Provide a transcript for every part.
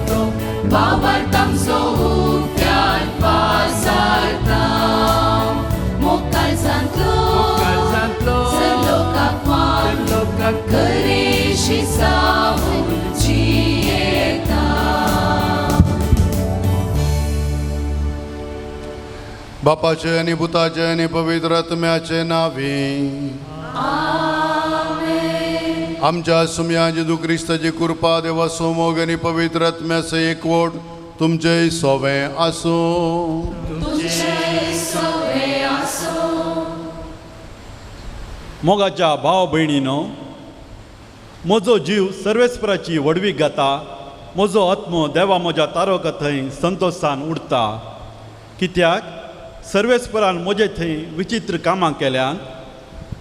to bawartam so upian pasartam mokal santlo selokakwan karishi sahun cieta. बापाचे आणि पुताचे आणि पवित्र आत्म्याचे नावे आमच्या सुम्या जेजू क्रिस्ताची कृपा देवा सोमोग आणि पवित्र आत्म्याचे एकवट तुमचे सोवे आसो. मोगाच्या भाव भयणीनो, म्हजो जीव सर्वेस्पराची वडवीक घाता. म्हजो आत्मो देवा म्हज्या तारका थंय संतोशान उरता. कित्याक सर्वेस्परान म्हजे थंय विचित्र कामां केल्यान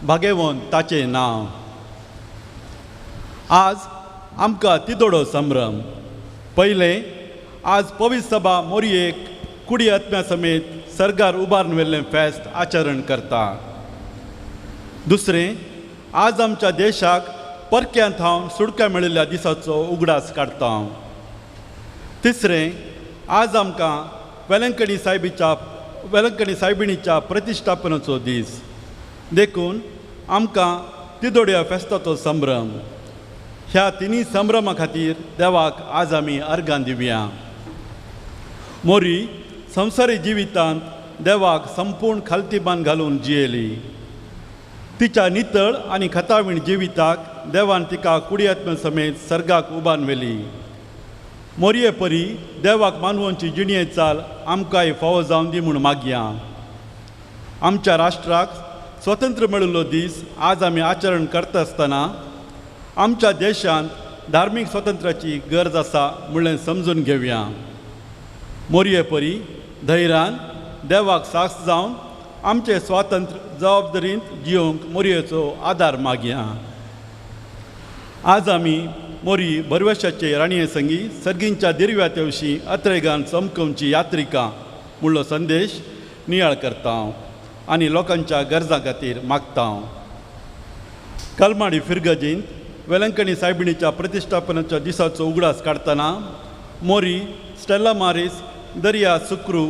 भाग्यवन ताचें नांव. आज आमकां तिदोडो संभ्रम. पयलें आज पवित्र सभा मोरयेक कुडी आत्म्या समेत सर्गार उबारून वेल्लें फेस्त आचरण करता. दुसरें आज आमच्या देशाक परक्यांत हांव सुडका मेळिल्ल्या दिसाचो उगडास काडटा. तिसरें आज आमकां वेलंकणी सायबिणीच्या प्रतिश्ठापनाचो दीस. देखून आमकां तिदोड्या फेस्ताचो संभ्रम. ह्या तिनी संभ्रमा खातीर देवाक आज आमी अर्गां दिवया. मोरी संवसारी जिवितांत देवाक संपूर्ण खालतीबान घालून जियेली. तिच्या नितळ आनी खतावीण जिविताक देवान तिका कुडी आत्मे समेत सर्गाक उबान व्हेली. मोरये परी देवाक मानवोंची जिणये चाल आमकांय फावो जावन दी म्हूण मागया. आमच्या राष्ट्राक स्वतंत्र मेळिल्लो दीस आज आमी आचरण करता आसतना आमच्या देशांत धार्मीक स्वातंत्र्याची गरज आसा म्हणलें समजून घेवया. मोरये परी धैर्यान देवाक साक्ष जावन आमचे स्वातंत्र्य जबाबदारींत जियोंक मोरयेचो आदार मागया. आज आमी मोरी भरवशाचे राणये संगी सर्गींच्या दिरव्या तेवशी अत्रेगान चमकोवची यात्रिका म्हणलो संदेश नियाळ करता आनी लोकांच्या गरजां खातीर मागता. कलमाडी फिरगजींत वेलंकणी सायबिणीच्या प्रतिश्ठापनाच्या दिसाचो उगडास काडटना मोरी स्टेला मारीस दर्या सुक्रू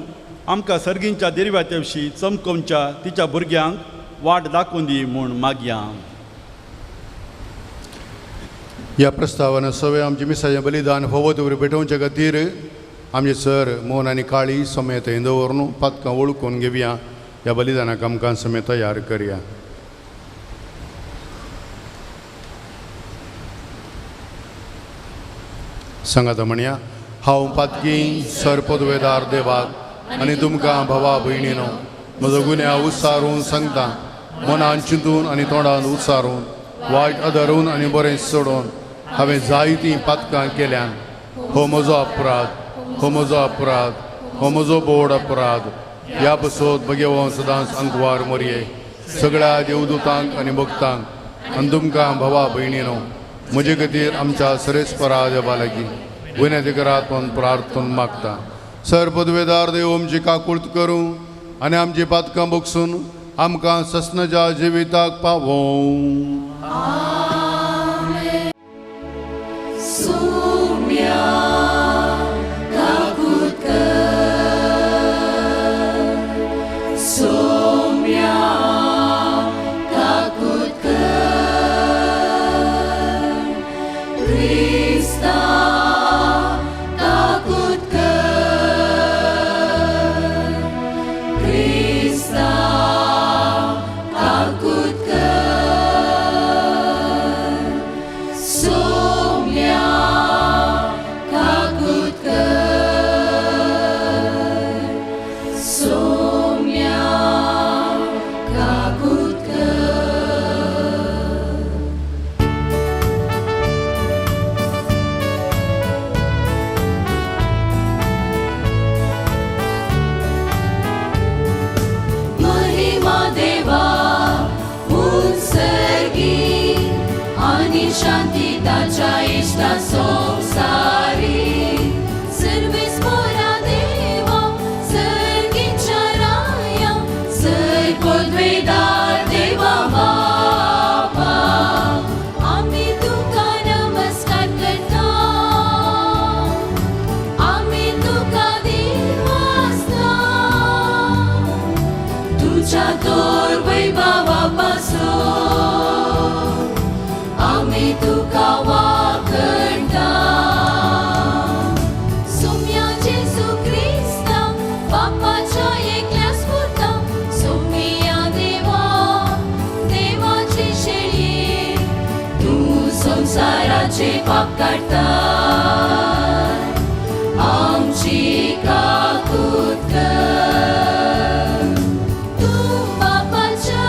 आमकां सर्गींच्या दिरव्या तेवशी चमकोवच्या तिच्या भुरग्यांक वाट दाखोवन दी म्हूण मागया. ह्या प्रस्तावान सवे आमचे मिसाचें बलिदान फोवो दवरी पेटोवचे खातीर आमचे सर मोहन आनी काळी समेत थंय दवरून पातकां वळखून घेवया. ह्या बलिदानाक आमकां समेत तयार करया. सांगात म्हणया, हांव पातकी सर पदवेदार देवाक आनी तुमकां भावा भयणीनो म्हजो गुन्यांव उच्चारून सांगता. मनान चिंतून आनी तोंडान उच्चारून वायट आदारून आनी बरें सोडून हांवें जायतीं पातकां केल्यान. हो म्हजो अपराध, हो म्हजो अपराध, हो म्हजो बोड अपराध. ह्या बसोत भगेवो सदांच अंकवार मोरये सगळ्या देवदूतांक आनी भक्तांक आनी तुमकां भावा भयणीनो म्हजे खातीर आमच्या सरेस्परा देवा लागीं विनंतीकरांतून प्रार्थना मागता. सर पदवेदार देव आमची काकुळट करूं आनी आमची पातकां बगसून आमकां सस्नच्या जिविताक पावो. शांती ताच्या इष्टा संसारी सर्वेस मोरा देवा सर्गीच्या राया सर पदवेदार देवा बापा आम्ही तुका नमस्कार करता. फातोर वैभवापासून आम्ही तुका वाखणटा सोम्या जेसू क्रिस्ता बापाच्या एकल्या स्फुरता सोम्या देवा देवाची शेळये तूं संसाराचे पाप काढता आमची काकूत कर तूं बापाच्या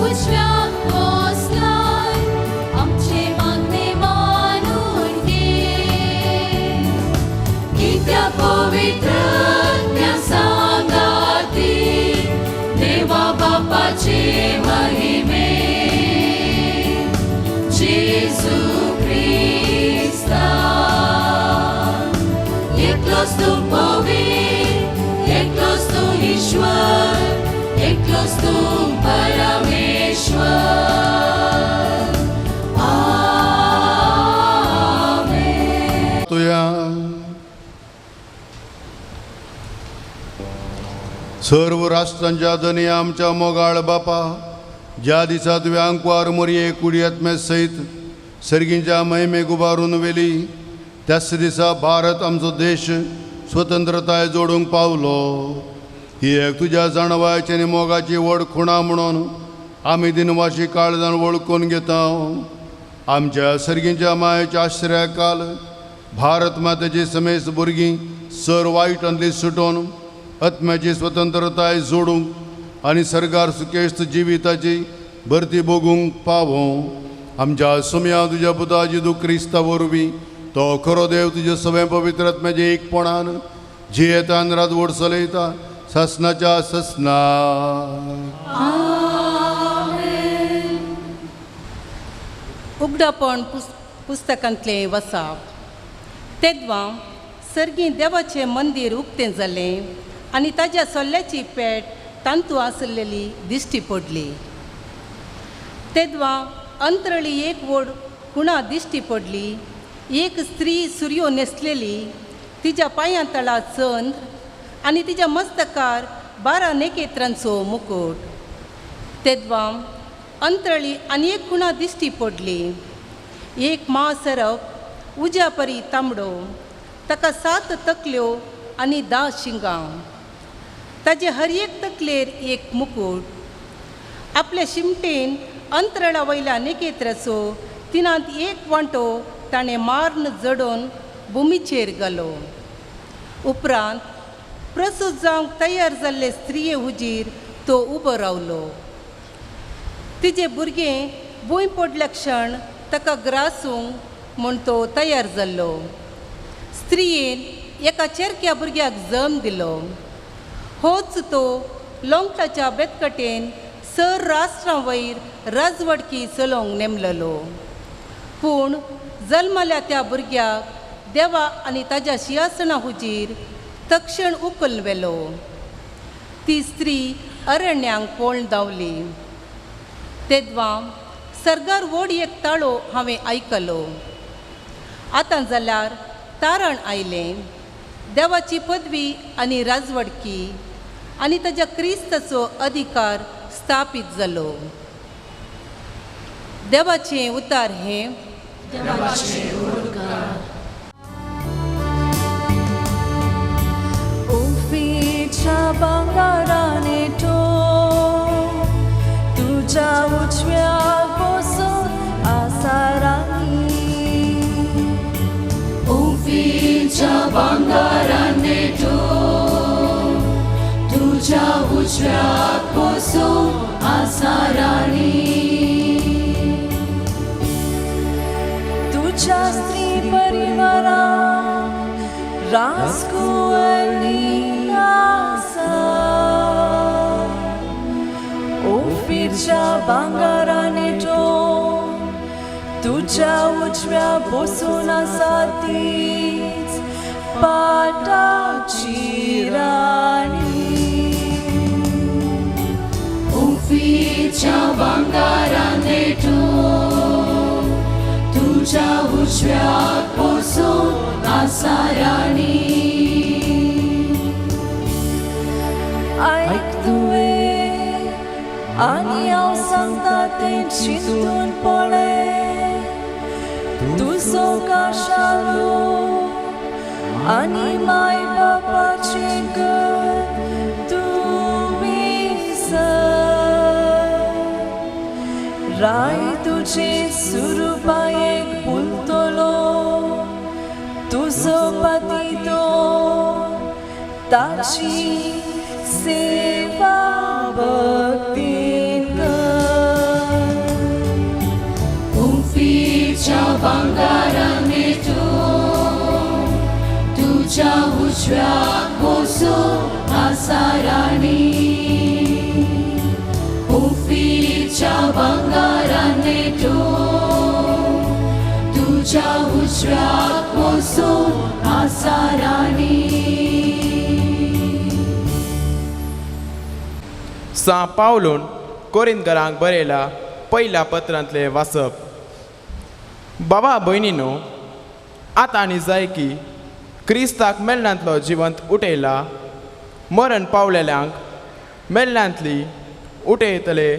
उजव्याक बसलाय आमचे मागणे मानून घे कित्याक पवित्र आत्म्या सांगाती देवा बापाचे महिमे जेसू क्रिस्ता एकलोच तू पवित्र एकलोच तू ईश्वर एकलोच तू परमेश्वर आमेन तुया सर्व राष्ट्रांच्या धनी आमच्या मोगाळ बापा ज्या दिसा तुवें आंकवार मोरये कुडी आत्म्या सयत सर्गींच्या महिमेक उबारून वेली त्याच दिसा भारत आमचो देश स्वतंत्रताय जोडूंक पावलो ही एक तुज्या जाणवायची आनी मोगाची व्हड खुणा म्हणून आमी दिनवाशी काळजान वळखून घेता आमच्या सर्गींच्या मायेच्या आश्रयाकाल भारत मातेची समेस भुरगीं सर वायटांतली सुटोवन आत्म्याची स्वतंत्रताय जोडूंक आनी सरकार सुकेस्त जिविताची भरती भोगूंक पावो आमच्या सोम्या तुज्या पुता जेजू क्रिस्ता वरवीं तो खरो देव तुजे सगळे पवित्र आत्म्याचे एकपणान जियेतान राजवट चलयता ससनाच्या ससना उगडापण पुस्तकांतलें वसाप तेदवां सर्गी देवाचें मंदीर उक्तें जालें आनी ताज्या सोल्ल्याची पेट तांतू आसलेली दिश्टी पडली तेदवां अंतरळी एक व्हड खुणा दिश्टी पडली एक स्त्री सुर्यो न्हेसलेली तिच्या पांयां तळा चंद्र आनी तिच्या मस्तकार 12 नेकेत्रांचो मुकुट तेदवां अंतरळी आनी एक खुणा दिश्टी पडली एक महासरप उज्या परी तांबडो ताका 7 तकल्यो आनी 10 शिंगां ताजे हर एक तकलेर एक मुकुट आपल्या शिमटेन अंतरळा वयल्या नेकेत्राचो तिनांत एक वांटो ताणें मार्न जडोवन भुमीचेर घालो उपरांत प्रसूत जावंक तयार जाल्ले स्त्रिये हुजीर तो उबो रावलो तिजे भुरगें भूंय पडल्या क्षण ताका ग्रासूंक म्हूण तो तयार जाल्लो स्त्रियेन एका चेरक्या भुरग्याक जल्म दिलो होच तो लोंगटाच्या बेतकटेन सर राष्ट्रां वयर राजवडकी चलोवंक नेमलेलो पूण जल्मल्या त्या भुरग्याक देवा आनी ताज्या सिंहासना हुजीर तक्षण उखल व्हेलो ती स्त्री अरण्यांक पळोवन धांवली तेदवां सरगार व्हड एक ताळो हांवें आयकलो आतां जाल्यार तारण आयलें देवाची पदवी आनी राजवडकी आनी ताज्या क्रिस्ताचो अधिकार स्थापीत जालो देवाचें उतार हें ओफीच्या भांगाराने तो तुझ्या उजव्या बसून आसा राणी ओफीच्या भांगाराने तो तुझ्या उजव्या बसून आसा राणी तुझ्या स्त्री परिवारा राजकुंवरी आसा ओफीरच्या भांगाराने तो तुझ्या उजव्या बसून आसा तीच पाटाची राणी ओफीरच्या भांगाराने तो तुझ्या उजव्या बसून आसा राणी ऐक तुवें आनी हांव सांगता तें चिंतून पळय तुजो काशालो आनी माय बापाचें घर तूं विसर राय तुजे सुरपायेक भुलतलो तुजो पती तो ताची सेवा भक्तीन कर उफीच्या भांगाराने तुझ्या उजव्याक बसून आसा राणी उफीच्या भांगाराने तुझ्या उजव्याक बसून आसा राणी सा पावलून कोरिंथकरांक बरयला पयल्या पत्रांतले वाचप. बाबा भयणीनो, आतां आनी जाय की क्रिस्ताक मेल्ल्यांतलो जिवंत उठयला, मरण पावलेल्यांक मेल्ल्यांतली उठयतले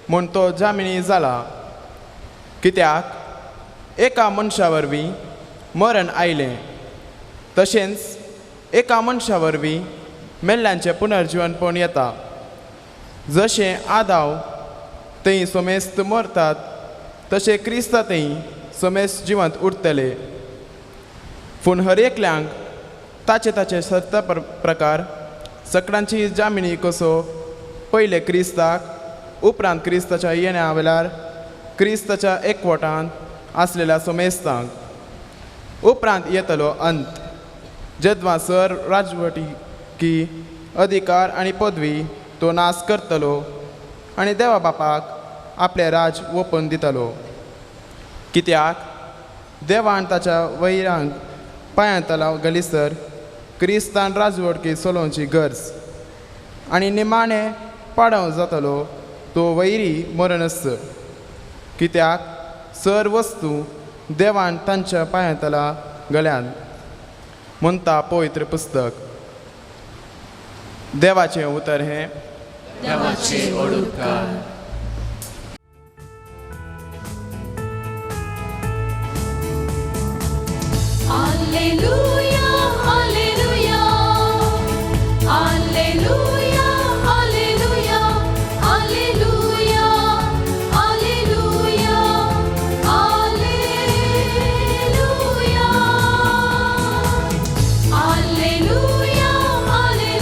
म्हूण तो जामिनी जाला. कित्याक एका मनशा वरवीं मरण आयलें, तशेंच एका मनशा वरवीं मेल्ल्यांचें पुनर्जिवनपण येता. जशें आदाव थंय सोमेस्त मरतात तशें क्रिस्ता थंय सोमेस्त जिवंत उरतले. पूण हर एकल्यांक ताचे ताचे सर्त प्रकार सगळ्यांची जामिनी कसो पयले क्रिस्ताक, उपरांत क्रिस्ताच्या येण्या वेळार क्रिस्ताच्या एकवटांत आसलेल्या सोमेस्तांक, उपरांत येतलो अंत जेद्वा सर राजवटी अधिकार आनी पदवी तो नाश करतलो आनी देवा बापाक आपले राज ओपून दितलो. कित्याक देवान ताच्या वैरांक पांयांतला घालिसर क्रिस्तान राजवटकी चलोवची गरज आनी निमाणें पाडव जातलो तो वैरी मरणस्त. कित्याक सर वस्तू देवान तांच्या पांयांतला गळ्यान म्हणटा पवित्र पुस्तक. देवाचें उतर हें देवाचे ओडूकार Alleluia, Alleluia, Alleluia, Alleluia, Alleluia, Alleluia, Alleluia, Alleluia, Alleluia,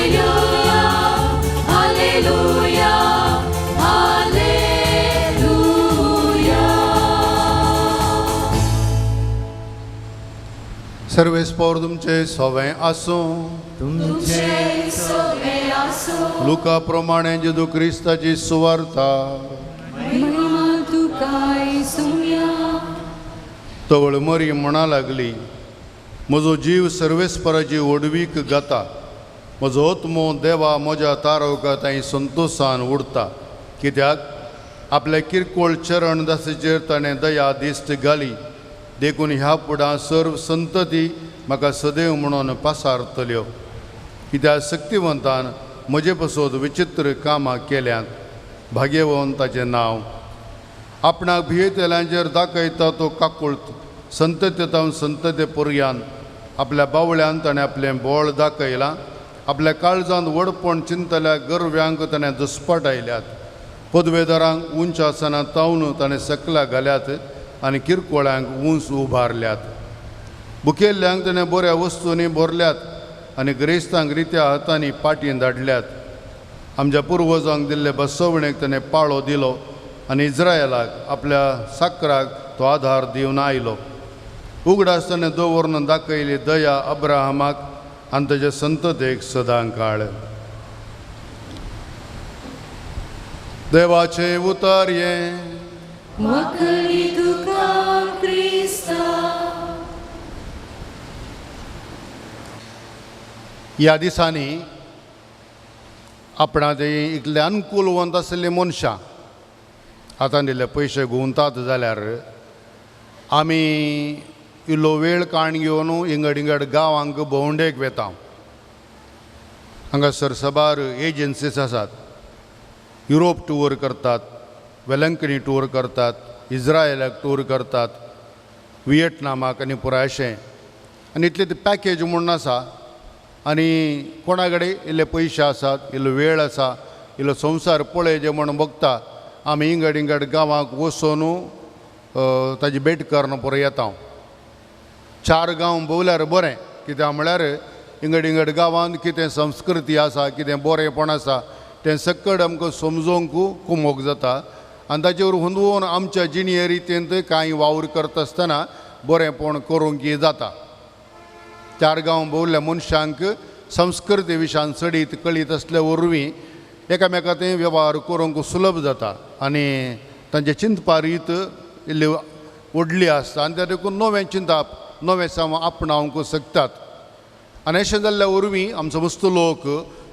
Alleluia, Alleluia, Alleluia, सर्वेस्पोर तुमचे सोवे आसूं. लुका प्रमाणे जेजू क्रिस्ताची सुवार्ता. तवळ मरी म्हणा लागली, म्हजो जीव सर्वेस्पराची ओडवीक गाता म्हजो आत्मो देवा म्हज्या तारवका ताई संतोशान उरता कित्याक आपल्या किरकोळ चरण दासीचेर ताणें दया दिश्ट घाली देखून ह्या फुडां सर्व संतती म्हाका सदैव म्हणून पासारतल्यो कित्याक शक्तिवंतान म्हजे पासून विचित्र कामां केल्यांत भाग्यवंत ताचें नांव आपणाक भियेतल्यांचेर दाखयता तो काकुळत संततेतावन संतते पर्यान आपल्या बावळ्यान ताणें आपलें बोळ दाखयलां आपल्या काळजांत वडपण चिंतल्या गर्व्यांक ताणें दसपाट आयल्यात पदवेदारांक उंच आसनां तावन ताणें सकला घाल्यात आनी किरकोळ्यांक उंच उबारल्यात बुकेल्ल्यांक ताणें बऱ्या वस्तूंनी भरल्यात आनी ग्रेस्तांक रित्या हातांनी पाटयेन धाडल्यात आमच्या पुर्वजांक दिल्ले बसवणेक ताणें पाळो दिलो आनी इस्रायलाक आपल्या साकराक तो आधार दिवन आयलो उगडास ताणें दवरून दाखयली दया अब्राहमाक आनी ताचे संततेक सदां काळ देवाचे उतार्ये मखली तुका क्रिस्ता ह्या दिसांनी आपणा ते इतले अनुकूलवंत आशिल्लीं मनशां हातान दिल्ले पयशे गुंवतात जाल्यार आमी इल्लो वेळ काण घेवन इंगड इंगड गांवांक भोंवडेक वेता हांगासर साबार एजन्सीज आसात युरोप टूर करतात वेलंकनी टूर करतात इस्रायलाक टूर करतात विएटनामाक आनी पुराय अशें आनी इतले ते पॅकेज म्हणून आसा आनी कोणा कडेन इल्ले पयशे आसात इल्लो वेळ आसा इल्लो संवसार पळय जे म्हण बघता आमी इंगड इंगड गांवांक वचून ताजी भेट करून पुरो येता 4 गांव भोंवल्यार बरें कित्याक म्हळ्यार इंगड इंगड गांवांत कितें संस्कृती आसा कितें बरेंपण आसा तें सकड आमकां समजोवंक कुमोग जाता आनी ताचे वरवीं हुंदवून आमच्या जिणे रितीन कांय वावर करता आसतना बरेंपण करूंक जाता 4 गांव भोंवल्या मनशांक संस्कृती विशयान चडीत कळीत आसल्या वरवीं एकामेकांत वेव्हार करूंक सुलभ जाता आनी तांचे चिंतपा रीत इल्ली व्हडली आसता आनी त्या देखून नवें चिंतप नवें साम आपणावंक शकतात आनी अशें जाल्ल्या वरवीं आमचो मस्त लोक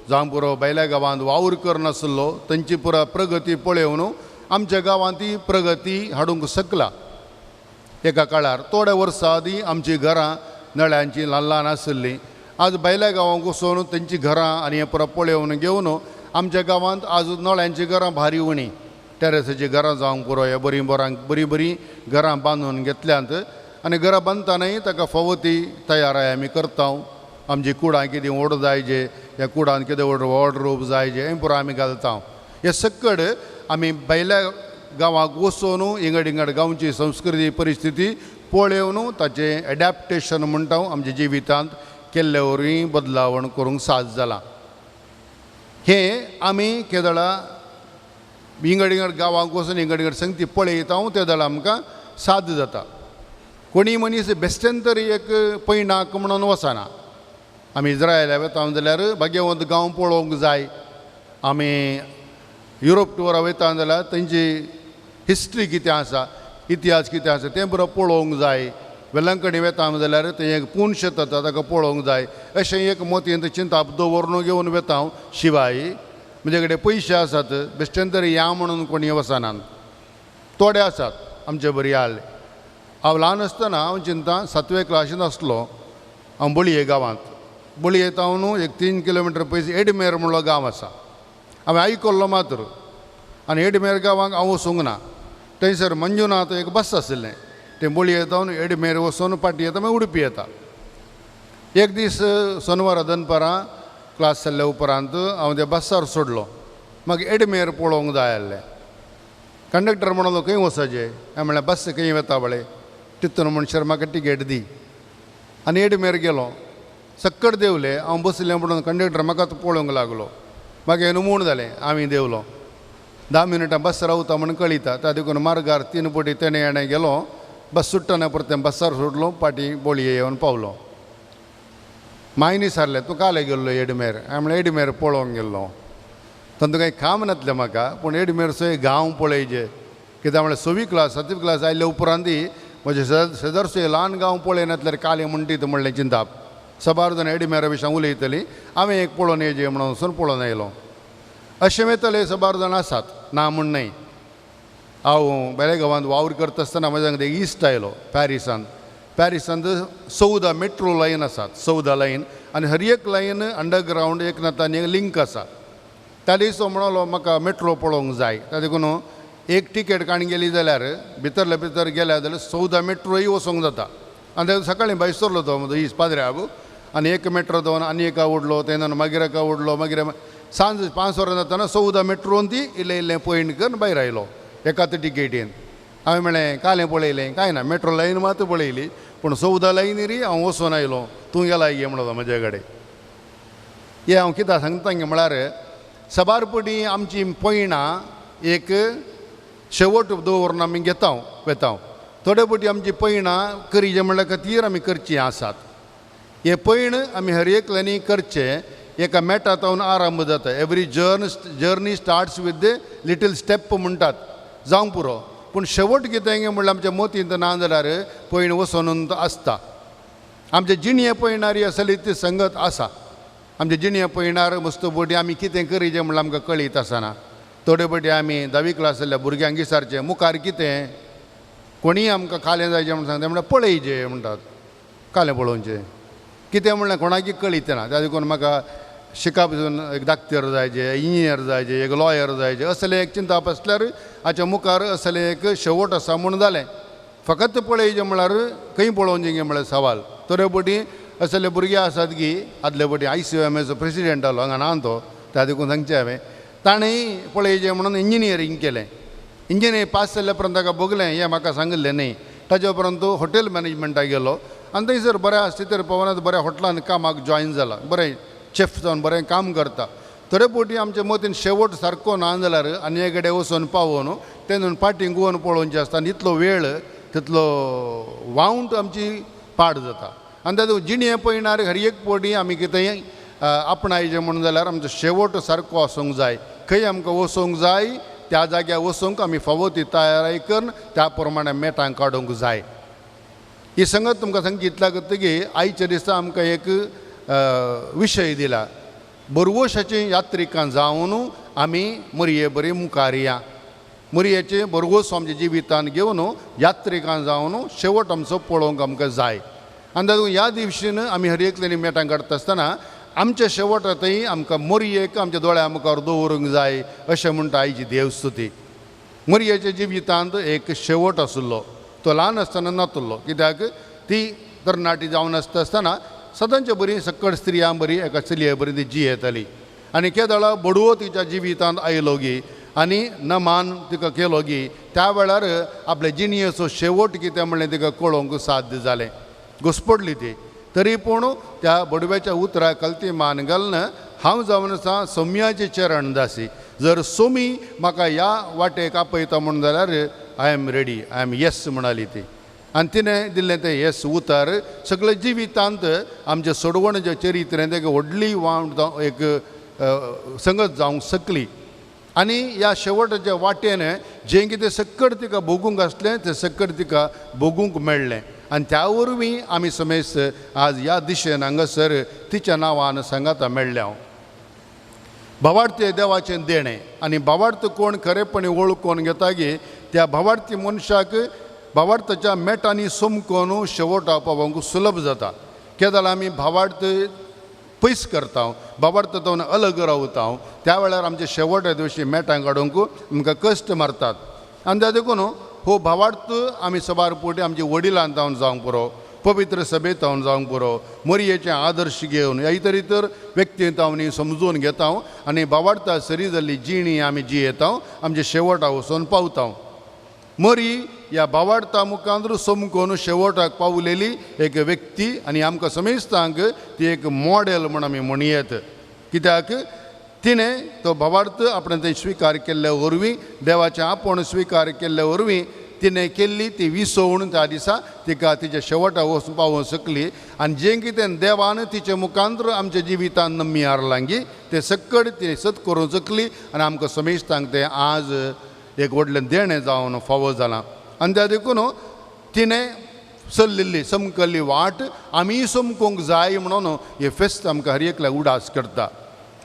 जावं पुरो भायल्या गांवांत वावर करनासलो तांची पुरा प्रगती पळोवन आमच्या गांवांत ती प्रगती हाडूंक शकला एका काळार थोड्या वर्सां आदीं आमचीं घरां नळ्यांची ल्हान ल्हान आशिल्लीं आज भायल्या गांवांक वचून तांचीं घरां आनी हें पुरो पळोवन घेवन आमच्या गांवांत आज नळ्यांचीं घरां भारी उणी टॅरेसाचीं घरां जावंक पुरो हे बरीं बरीं घरां बांदून घेतल्यांत आनी घरां बांदतानाय ताका फावो ती तयाराय आमी करता आमची कुडां कितें व्हड जाय जे ह्या कुडांत कितें वॉर्डरोब जाय जे हें पुरो आमी घालता हे सकड आमी भायल्या गांवांक वचून इंगड इंगड गांवची संस्कृती परिस्थिती पळोवन ताचें एडॅप्टेशन म्हणटा आमच्या जिवितांत केल्ले वरवीं बदलावण करूंक साद जालां हें आमी केदळा इंगड इंगड गांवांक वचून इंगड इंगड संगती पळयता तेदळा आमकां साद जाता कोणी मनीस बेश्टेन तरी एक पैनाक म्हणून वचना आमी इस्रायला वता जाल्यार भाग्यवंत गांव पळोवंक जाय आमी युरोप टुरा वयता जाल्यार तांची हिस्ट्री कितें आसा इतिहास कितें आसा तें बरो पळोवंक जाय वेलंकणी वता जाल्यार तें एक पुनश जाता ताका पळोवंक जाय अशें एक मतींत चिंतप दवरून घेवन वेता शिवाय म्हजे कडेन पयशे आसात बेश्टेन तरी या म्हणून कोणी वचनात थोडे आसात आमचे बरी आले हांव ल्हान आसतना हांव चिंता 7वे क्लासींत आसलो हांव बळये गांवांत बळये तावन एक 3 किलोमिटर पयस एडमेर म्हणलो गांव आसा हांवें आयकल्लो मात्र आनी एडमेर गांवांक हांव वचूंक ना थंयसर मंजुनाथ एक बस आशिल्लें तें बळये तावन एडमेर वचून पाटी येता मागीर उडपी येता एक दीस शनिवारा दनपारां क्लास जाल्ल्या उपरांत हांव त्या बसार सोडलो म्हाका एडमेर पळोवंक जाय आसलें कंडक्टर म्हणलो खंय वचचें हांवें म्हणलें बस खंय वता बळे तितून म्हणसर म्हाका टिकेट दी आनी एडमेर गेलो सक्कड देवले हांव बसलें म्हणून कंडक्टर म्हाकाच पळोवंक लागलो म्हाका हें नुमूण जालें हांवें देवलो 10 मिनटां बस रावता म्हणून कळिता त्या देखून मार्गार 3 पटी तेणे येणें गेलो बस सुट्टना परतें बसार सोडलो पाटी बोळये येवन पावलो मायनी सारलें तूं काले गेल्लो एडमेर हांवें म्हणलें एडमेर पळोवंक गेल्लो तातूंत कांय काम नासलें म्हाका पूण एडमेर सो गांव पळयचे कित्याक म्हणल्यार 6वी क्लास 7वी क्लास आयल्या उपरांत म्हणजे शेजारचो ल्हान गांव पळयन येतल्यार काले म्हणटी तो म्हणलें चिंताप सबार जाण एडिमेरा विशयां उलयतलीं हांवें एक पळोवन येजे म्हणून वचून पळोवन येयलो. अशें मेतले सबार जाण आसात ना म्हण न्हय. हांव बेळगांवांत वावर करता आसतना म्हाज्या वांगडा एक इश्ट आयलो पॅरिसांत. 14 मेट्रो लायन आसात, 14 लायन आनी हर एक लायन अंडरग्रावंड एक ना तांणी लिंक आसा. त्या दिसा म्हणलो म्हाका मेट्रो पळोवंक जाय. ताका लागून एक टिकेट काणी गेली जाल्यार भितरले भितर गेल्या जाल्यार 14 मेट्रोय वचोंक जाता. आनी ताका सकाळीं भायर सरलो तो म्हजो इश्ट पाद्र्याक आनी एक मेट्रो दोन आनी एका उडलो तेन्ना मागीर एका उडलो मागीर सांज 5 वरां जाताना 14 मेट्रोन ती इल्लें इल्लें पयण करून भायर आयलो एकाच टिकेटीन. हांवें म्हळें कालें पळयलें कांय ना मेट्रो लायन मात पळयली पूण 14 लायनी री हांव वचून आयलो तूं गेला गे म्हणलो म्हाजे कडेन. हे हांव कित्याक सांगता गे म्हळ्यार सबारपणी आमची पयणां एक शेवट दवरून आमी वेता. थोडे पटी आमची पयणां करीचे म्हणल्या खातीर आमी करचीं आसात. हे पयण आमी हर एक लायनी करचें एका मेटा तावन आरंभ जाता. Every journey starts with the little step म्हणटात जावं पुरो. पूण शेवट कितें गे म्हणल्यार आमच्या मोतींत ना जाल्यार पयण वचून आसता. आमच्या जिणये पयणारी आसली ती संगत आसा. आमच्या जिणये पयणार मस्तपटी आमी कितें करीचें म्हणल्यार आमकां कळीत आसना. थोडे पटी आमी 10वी क्लास जाल्ल्या भुरग्यांक विचारचें मुखार कितें कोणीय आमकां कालें जायचें म्हण सांगता म्हणल्यार पळयचें म्हणटात. कालें पळोवचें कितें म्हणल्यार कोणाकी कळीत ना. त्या देखून म्हाका शिकप एक डाक्टर जायचे, इंजिनियर जायचे, एक लॉयर जायचे असलें एक चिंताप आसल्यार हाच्या मुखार असलें एक शेवट आसा म्हूण जालें. फकत पळयचें म्हळ्यार खंय पळोवचें गे म्हळ्यार सवाल. थोडे पटी असले भुरगे आसात की आदले पटी ICMAचो प्रेसिडेंट आलो हांगा ना तो त्या देखून सांगचें हांवें ताणें पळयचें म्हणून इंजिनियरींग केलें. इंजिनियरींग पास जाल्या उपरांत ताका बगलें हें म्हाका सांगिल्लें न्ही. ताजे उपरांत तो हॉटेल मॅनेजमेंटाक गेलो आनी थंयसर बऱ्या स्थितीर पवनात बऱ्या हॉटेलांत कामाक जॉयन जाला. बरें शेफ जावन बरें काम करता. थोडे पटी आमच्या मतीन शेवट सारको ना जाल्यार आनी एक कडेन वचून पावोवन तेन्ना फाटीं गोवन पळोवचें आसता आनी इतलो वेळ तितलो वावंट आमची पाड जाता. आनी तातूंत जिणये पळयणार हर एक पटी आमी कितेंय आपणायचें म्हणून जाल्यार आमचो शेवट सारको आसूंक जाय. खंय आमकां वचोंक जाय त्या जाग्यार वचूंक आमी फावो ती तयारी करून त्या प्रमाणे मेटांक काडूंक जाय. ही संगत तुमकां सांगितल्या की आयच्या दिसा आमकां एक विशय दिला. बोरगोशाची यात्रिकां जावन आमी मोरये बरी मुखार या. मोरयेचे बोरगोस आमच्या जिवितान घेवन यात्रिकां जावन शेवट आमचो पळोवंक आमकां जाय. आनी तातूंत ह्या दिवशीन आमी हर एकलेनी मेटां काडटा आसतना आमच्या शेवटांतय आमकां मोरयेक आमच्या दोळ्या मुखार दवरूंक जाय अशें म्हणटा आयची देवस्तुती. मोरयेच्या जिवितांत एक शेवट आशिल्लो. तो ल्हान आसतना नातुल्लो कित्याक ती तरणाटी जावन आसतना सदांच्या बरी सक्कड स्त्रियां बरी एका चलये बरी ती जियेताली. आनी केदळा बडवो तिच्या जिवितांत आयलो गी आनी नमान तिका केलो गी त्या वेळार आपल्या जिणयेचो शेवट कितें म्हणलें तिका कळोवंक साध्य जालें. घुसपडली ती. तरी पूण त्या बडव्याच्या उतराक कल्ती मान घालन हांव जावन आसा सोम्याचे चरण दासी. जर सोमी म्हाका ह्या वाटेक आपयता म्हणून जाल्यार I am ready, I am yes म्हणाली ती. आनी तिणें दिल्लें तें येस उतर सगळे जिवितांत आमचे सोडवणेच्या चरित्रेंत एक व्हडली एक संगत जावंक शकली. आनी ह्या शेवटाच्या वाटेन जें कितें सक्कड तिका भोगूंक आसलें तें सक्कड तिका भोगूंक मेळ्ळें. आनी त्या वरवीं आमी समेस्त आज ह्या दिशेन हांगासर तिच्या नांवान सांगाता मेळ्ळें. हांव भावार्थी देवाचें देणें आनी भावार्थ कोण खरेपणी वळखून घेता गे त्या भावार्थी मनशाक भावार्थाच्या मेटांनी सोमकोन शेवटा पावोवंक सुलभ जाता. केदार आमी भावार्थ पयस करता भावार्थ तावन अलग रावता त्या वेळार आमचे शेवटा दिवशी मेटां काडूंक आमकां कश्ट मारतात. आनी त्या देखून हो भावार्थ आमी सबार पोटी आमच्या वडिलांत जावन जावंक पुरो, पवित्र सभेत जावन जावंक पुरो, मोरयेचे आदर्श घेवन ह्या इतर इतर व्यक्तींत हांव समजून घेता आनी भावार्था सरी जाल्ली जिणी आमी जियेता आमचे शेवटा वचून पावता. मोरी ह्या भावार्था मुखार सोमकोन शेवटाक पावलेली एक व्यक्ती आनी आमकां समेस्तांक ती एक मॉडेल म्हूण आमी म्हणयेत. कित्याक तिणें तो भावार्थ आपणें थंय स्विकार केल्ल्या वरवीं देवाचें आपूण स्विकार केल्ल्या वरवीं तिणें केल्ली ती विसवण त्या दिसा तिका तिच्या शेवटा वचून पावोवंक शकली. आनी जें कितें देवान तिचे मुखांतर आमच्या जिवितांत नमी हाडलां गी तें सक्कड ती सत करूंक शकली आनी आमकां समेस्तांक तें आज एक व्हडलें देणें जावन फावो जालां. आनी त्या देखून तिणें चल्लेली समकल्ली वाट आमी समकूंक जाय म्हणून हे फेस्त आमकां हर एकल्याक उडास करता.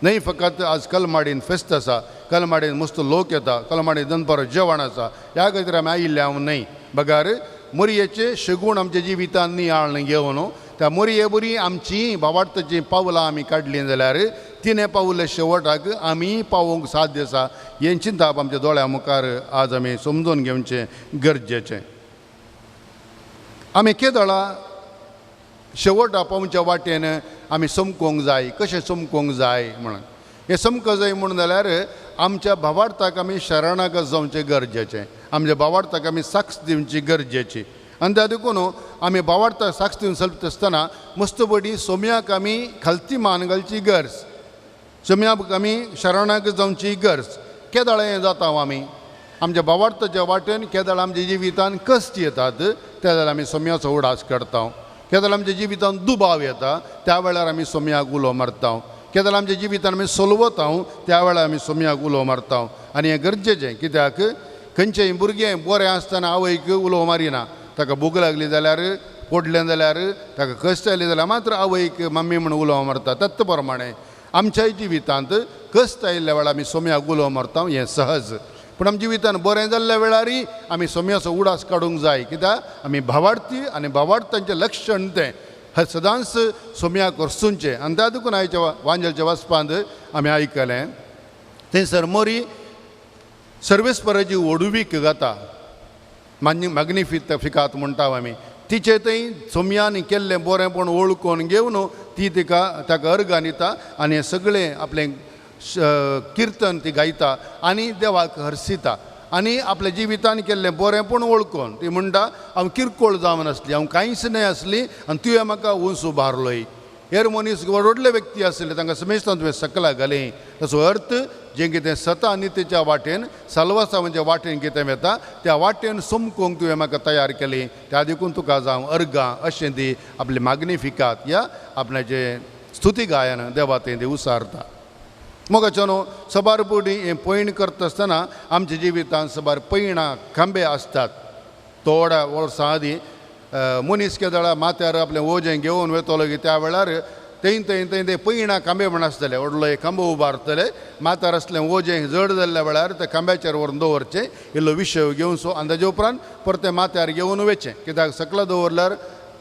न्हय फकत आज कलमाडीन फेस्त आसा, कलमाडीन मस्त लोक येता, कलमाडीन दनपार जेवण आसा, ह्या खातीर आमी आयिल्ले हांव न्हय. बगार मोरयेचे शेगूण आमच्या जिवितांत नियाळ घेवन त्या मोरये बरी आमची भावार्थाची पावलां आमी काडलीं जाल्यार तिणें पावले शेवटाक आमी पावोवंक साध्य आसा हें चिंतप आमच्या दोळ्या मुखार आज आमी समजून घेवचें गरजेचें. आमी केदळा शेवटा पावच्या वाटेन आमी समकोवंक जाय. कशें समकोवंक जाय म्हणून हें समको जाय म्हणून जाल्यार आमच्या भावार्थाक आमी शरणागत जावचें गरजेचें. आमच्या भावार्थाक आमी साक्ष दिवची गरजेची. आनी त्या देखून आमी भावार्थाक साक्ष दिवन चलता आसतना मस्त बडी सोम्याक आमी खालती मान घालची गरज, सोम्याक आमी शरणागत जावची गरज. केदळ हें जाता आमी आमच्या भावार्थाच्या वाटेन केदळ आमच्या जिवितांत कश्ट येतात त्या वेळार आमी सोम्याचो उडास करता. केदळ आमच्या जिवितांत दुबाव येता त्या वेळार आमी सोम्याक उलो मारता. केदळ आमच्या जिवितांत आमी सोलवता त्या वेळार आमी सोम्याक उलो मारता. आनी हें गरजेचें कित्याक खंयचेंय भुरगें बरें आसतना आवयक उलो मारिना. ताका भूक लागली जाल्यार पडलें जाल्यार ताका कश्ट आयली जाल्यार मात्र आवयक मम्मी म्हणून उलो मारता. तत्त प्रमाणें आमच्याय जिवितांत कश्ट आयिल्ल्या वेळार आमी सोम्याक उलो मारता. हें सहज. पूण आमच्या जिवितांत बरें जाल्ल्या वेळारय आमी सोम्याचो उडास काडूंक जाय. कित्याक आमी भावार्थी आनी भावार्थांचें लक्षण तें हें सदांच सोम्याक करसूंचें. आनी त्या देखून आयच्या वांजेलच्या वचपांत आमी आयकलें थंयसर मोरी सर्वेस्पराची ओडवीक गाता, मॅग्निफिकात म्हणटा आमी. तिचे थंय सोम्यान केल्लें बरेंपण वळखून घेवन ती ताका अर्घ दिता आनी हें सगळें आपलें किर्तन ती गायता आनी देवाक हरसिता. आनी आपल्या जिवितान केल्लें बरेंपण वळखून ती म्हणटा हांव किरकोळ जावन आसली, हांव कांयच न्हय आसली आनी तुवें म्हाका उंच उबारलोय. हेर मनीस व्हडले व्यक्ती आसले तांकां समेस्तान तुवें सकला घालें. ताचो अर्थ जें कितें सता नितेच्या वाटेन साल्वासावाच्या वाटेन कितें वता त्या वाटेन समकोवंक तुवें म्हाका तयार केलें. त्या देखून तुका जावं अर्गां अशें ती आपले मॅग्निफिकात या आपणाचें स्तुती गायन देवा तें ती उसारता. मोगाच्यानो सबार बुडी हें पैण करता आसतना आमच्या जिवितांत सबार पैणां खांबे आसतात. थोड्या वर्सां आदीं मनीस केदळा माथ्यार आपलें ओजें घेवन वयतलो की त्या वेळार थंय ते पैणां खांबे म्हण आसतले. व्हडलो एक खांबो उबारतले, माथ्यार असलें ओजें जड जाल्ल्या वेळार त्या खांब्याचेर व्हरून दवरचें, इल्लो विशय घेवन सो आनी ताजे उपरांत परतें माथ्यार घेवन वयचें. कित्याक सकला दवरल्यार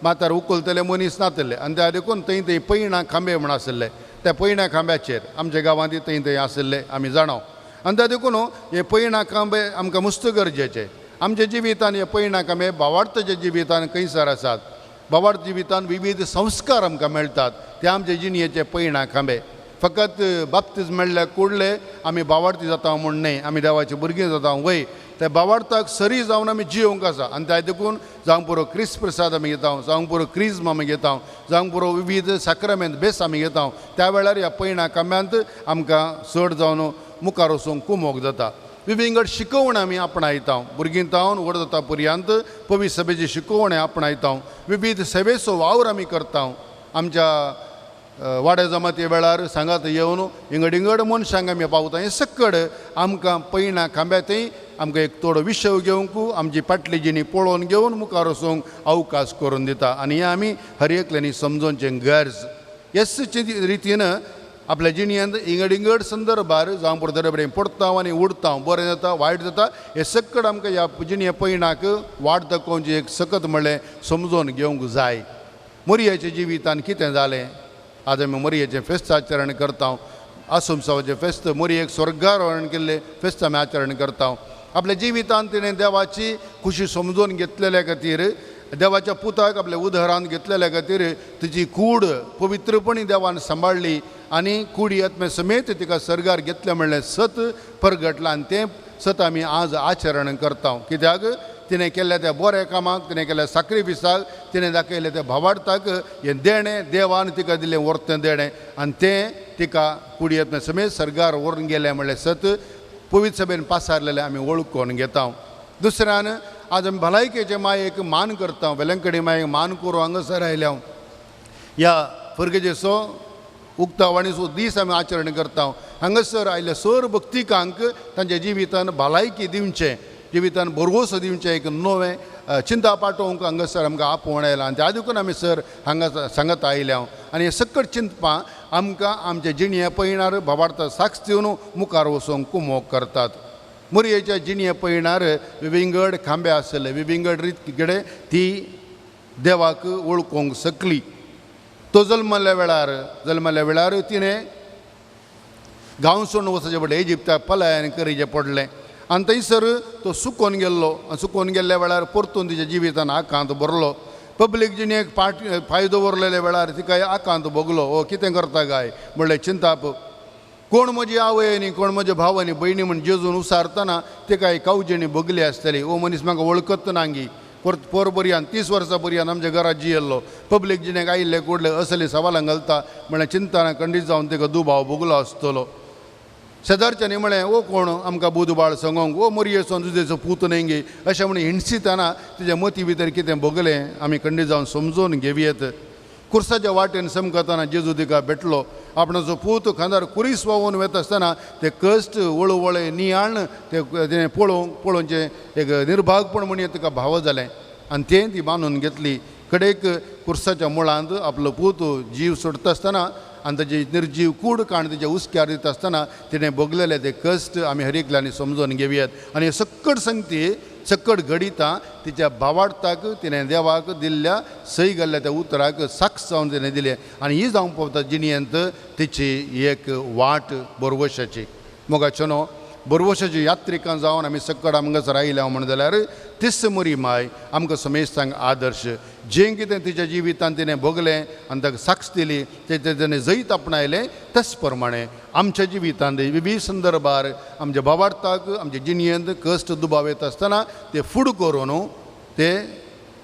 माथ्यार उखलतले मनीस नातले. आनी त्या देखून थंय पैणां खांबे म्हण आसले. त्या पैण्या खांब्याचेर आमच्या गांवांत थंय आसले आमी जाणो. आनी त्या देखून हे पैणां खांबे आमकां मस्त गरजेचे. आमच्या जिवितांत हे पैणां खांबे भावार्थाच्या जिवितांत खंयसर आसात. भावार्थ जिवितांत विविध संस्कार आमकां मेळटात ते आमच्या जिणयेचे पैणां खांबे. फकत बाप्तीज मेळ्ळ्या कुडले आमी भावार्थी जाता म्हूण न्हय, आमी देवाची भुरगीं जाता वय त्या भावार्थाक सरी जावन आमी जियोंक आसा. आनी त्या देखून जावं पुरो क्रिस्त प्रसाद आमी घेता, जावं पुरो क्रिज्म आमी घेता, जावं पुरो विविध साक्रमेंत बेस आमी घेता. त्या वेळार ह्या पैणां खांब्यांत आमकां चड जावन मुखार वचूंक कुमोग जाता. विविंगड शिकवण आमी आपणायता. भुरगीं तावन व्हड जाता पर्यंत पवित्र सभेची शिकवण आपणायता. विविध सेवेचो वावर आमी करता. आमच्या वाड्या जमाते वेळार सांगात येवन इंगड मनशांक आमी पावता. हे सकड आमकां पैणां खांब्यातय आमकां एक थोडो विशय घेवंक आमची फाटली जिणी पळोवन घेवन मुखार वचूंक अवकाश करून दिता. आनी हें आमी हर एकल्यांनी समजोवचें गरज. हेच रितीन आपल्या जिणयेंत इंगड संदर्भार जावं पुरो दरेबरें पडटा आनी उडता, बरें जाता वायट जाता, हे सकड आमकां ह्या जिणये पैणाक वाट दाखोवची एक सकत म्हणलें समजोवन घेवंक जाय. मोरयेच्या जिवितांत कितें जालें. आज आमी मोरयेचें फेस्त आचरण करता. आसुमसावाचें फेस्त मोरयेक स्वर्गारोहण केल्लें फेस्त आमी आचरण करता. आपल्या जिवितांत तिणें देवाची खुशी समजून घेतलेल्या खातीर, देवाच्या पुताक आपल्या उदाहरण घेतलेल्या खातीर तिची कूड पवित्रपणी देवान सांबाळली आनी कुडी आत्मे समेत तिका सर्गार घेतलें म्हणलें सत परगटलां. आनी तें सत आमी आज आचरण करता. कित्याक तिणें केल्ल्या त्या बऱ्या कामाक, तिणें केल्ल्या साक्रिफिसाक, तिणें दाखयलें त्या भावार्थाक हें देणें देवान तिका दिलें व्हरतें देणें आनी तें तिका कुडी आत्मे समेत सर्गार व्हरून गेलें म्हणलें सत पवित्र सभेन पासारलेलें आमी वळखून घेता. दुसऱ्यान आज आमी भलायकेचे मायेक मान करता. वेलंकडी मायेक मान करूं हांगासर आयल्या ह्या फर्गेजेचो उक्तावणीचो दीस आमी आचरण करता. हांगासर आयल्या सर भक्तिकांक तांच्या जिवितांत भलायकी दिवचें, जिवितांत भरवोस दिवचें एक नवें चिंता पाठोवंक हांगासर आमकां आपोवण आयला आनी त्या देखून आमी सर हांगा सांगत आयल्या आनी हे सकट चिंतपा आमकां आमचे जिणये पयणार भावार्थ साक्ष दिवन मुखार वचोंक कुमोग करतात. मोरयेच्या जिणये पयणार विविंगड खांबे आसले. विविंगड रीत कडेन ती देवाक वळखूंक शकली. तो जल्मल्या वेळार तिणें गांव सोडून वचचें पडलें. इजिप्ताक पलायन करीचें पडलें आनी थंयसर तो सुकोन गेल्लो. सुकोन गेल्ल्या वेळार परतून तिच्या जिवितान आकांत भरलो. पब्लीक जिणेक फाय दवरलेल्या वेळार तिका आकांत भोगलो. हो कितें करता काय म्हणलें चिंताप. कोण म्हजी आवय न्ही कोण म्हजे भाव आनी भयणी म्हण जेजून उसारतना ते काय कावजिणी भोगली आसतली. हो मनीस म्हाका वळखत नांगी. पर पर्यंत 30 वर्सां पर्यंत आमच्या घरात जियेल्लो. पब्लीक जिणेक आयिल्ले कोडले असले सवालां घालता म्हळ्यार चिंतना खंडीत जावन ताका दुबाव भोगलो आसतलो. शेजारच्यांनी म्हळें ओ कोण आमकां बुधबाळ सांगोंक ओ मोरयेचो जुजेचो पूत न्ही गे अशें म्हणून हिणसितना तिच्या मती भितर कितें भोगलें आमी खंडीत जावन समजून घेवयेत. कुर्साच्या वाटेन समकतना जेजू तिका भेटलो. आपणाचो पूत खांदार कुरीस वावून वता आसतना ते कश्ट वळवळे नियाळ ते पळोवचे एक निर्भागपण म्हणून तिका भाव जालें आनी तें ती बांदून घेतली. कडेक कुर्साच्या मुळांत आपलो पूत जीव सोडता आसतना आनी ताची निर्जीव कूड काण तिच्या उस्क्यार दिता आसतना तिणें भोगलेले ते कश्ट आमी हर एकल्यांनी समजून घेवयात. आनी सकट संगती सकट घडिता तिच्या भावार्थाक तिणें देवाक दिल्ल्या सई घाल्ल्या त्या उतराक साक्ष जावन तिणें दिलें. आनी ही जावंक पावता जिणयेंत तिची एक वाट बरवशाची. मोगाचो न्हू बरवशाची यात्रिकां जावन आमी सकट हांगासर आयल्या म्हणून जाल्यार तिस मोरी माय आमकां समेस्तांक आदर्श. जें कितें तिच्या जिवितांत तिणें भोगलें आनी ताका साक्ष दिली तें तिणें जैत आपणायलें तेच प्रमाणें आमच्या जिवितांत विविध संदर्भार आमच्या भावार्थाक आमच्या जिणयेंत कश्ट दुबाव येता आसतना ते फुड करून ते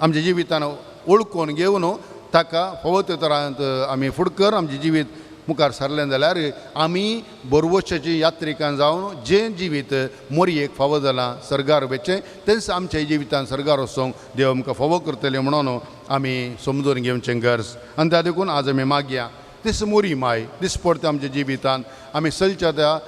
आमच्या जिवितान ओळखून घेवन ताका फावो ते तरांत आमी फुडकर आमचें जिवीत मुखार सरलें जाल्यार आमी बरवशाची यात्रिकां जावन जें जिवीत मोरयेक फावो जालां सर्गार वचचें तेंच आमच्या जिवितांत सर्गार वचोंक देव आमकां फावो करतले म्हणून आमी समजून घेवचें गरज. आनी त्या देखून आज आमी मागया दिस मोरी माय दिसपडटा आमच्या जिवितांत आमी चलच्या त्या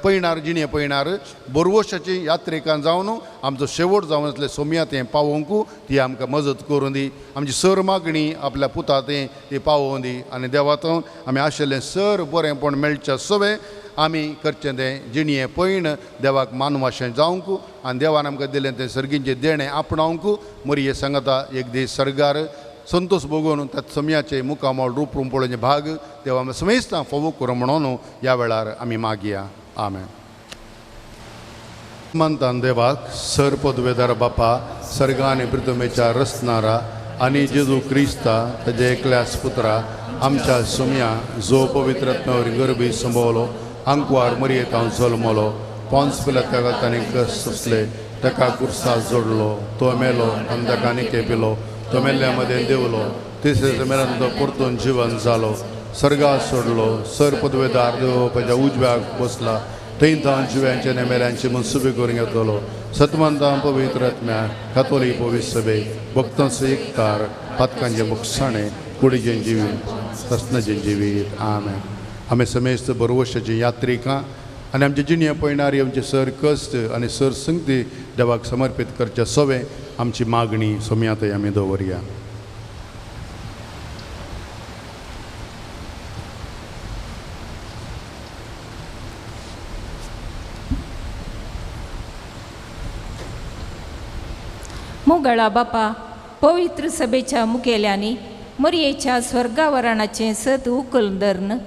पयणार जिणे पयणार बरवशाची यात्रिकां जावन आमचो शेवट जावन आसलें सोम्या तें पावोवंक ती आमकां मजत करूं दी. आमची सर मागणी आपल्या पुता तें ती पावोवं दी आनी देवातून आमी आशिल्लें सर बरेंपण मेळचें सवें आमी करचें तें जिणये पयण देवाक मानवाशें जावंक आनी देवान आमकां दिलें तें सर्गींचें देणें आपणावंक मोरये सांगता एक दीस सर्गार संतोष भोगून त्या समयाचे मुखामोळ रूप पळोवचें भाग देवा आमी समेस्तां फावो करूं म्हणून ह्या वेळार आमी मागया. आमेन. मंतान देवाक सर पदवेदार बापा सर्गांनी प्रितमेच्या रचणारा आनी जेजू क्रिस्ता ताजे एकल्याच पुत्रा आमच्या सोम्या जो पवित्रत्म्यावर गरबी संभोवलो आंकवार मरयेत हांव जल्मलो पोंस पिलात्या तांणी कश्ट सोंसले ताका कुर्सार जोडलो तो मेलो आनी ताका आनी पिलो तो मेल्ल्यामध्ये देवलो तिसरे मेल्यान तो परतून जिवन जालो सर्गात सोडलो सर पदवेदार देवोपाच्या उजव्याक बसला थंय तां जिव्यांचे नेमेल्यांचे मनसुबे करून घेतलो सतमंतां पवित्रत्म्या कातोलीक पवित्र सभे भक्तांचो एककार पातकांचे मुखसाणें कुडीचें जिवीत सस्नाचें जिवीत. आमेन. आमी समेस्त बरवशाची यात्रिकां आनी आमचे जिणये पळयणारी आमचे सर कश्ट आनी सर संगती देवाक समर्पीत करचे सवें आमची मागणी सोम्यातय आमी दवरया. मोगळा बापा पवित्र सभेच्या मुखेल्यांनी मोरयेच्या स्वर्गावरणाचें सत उखल धरन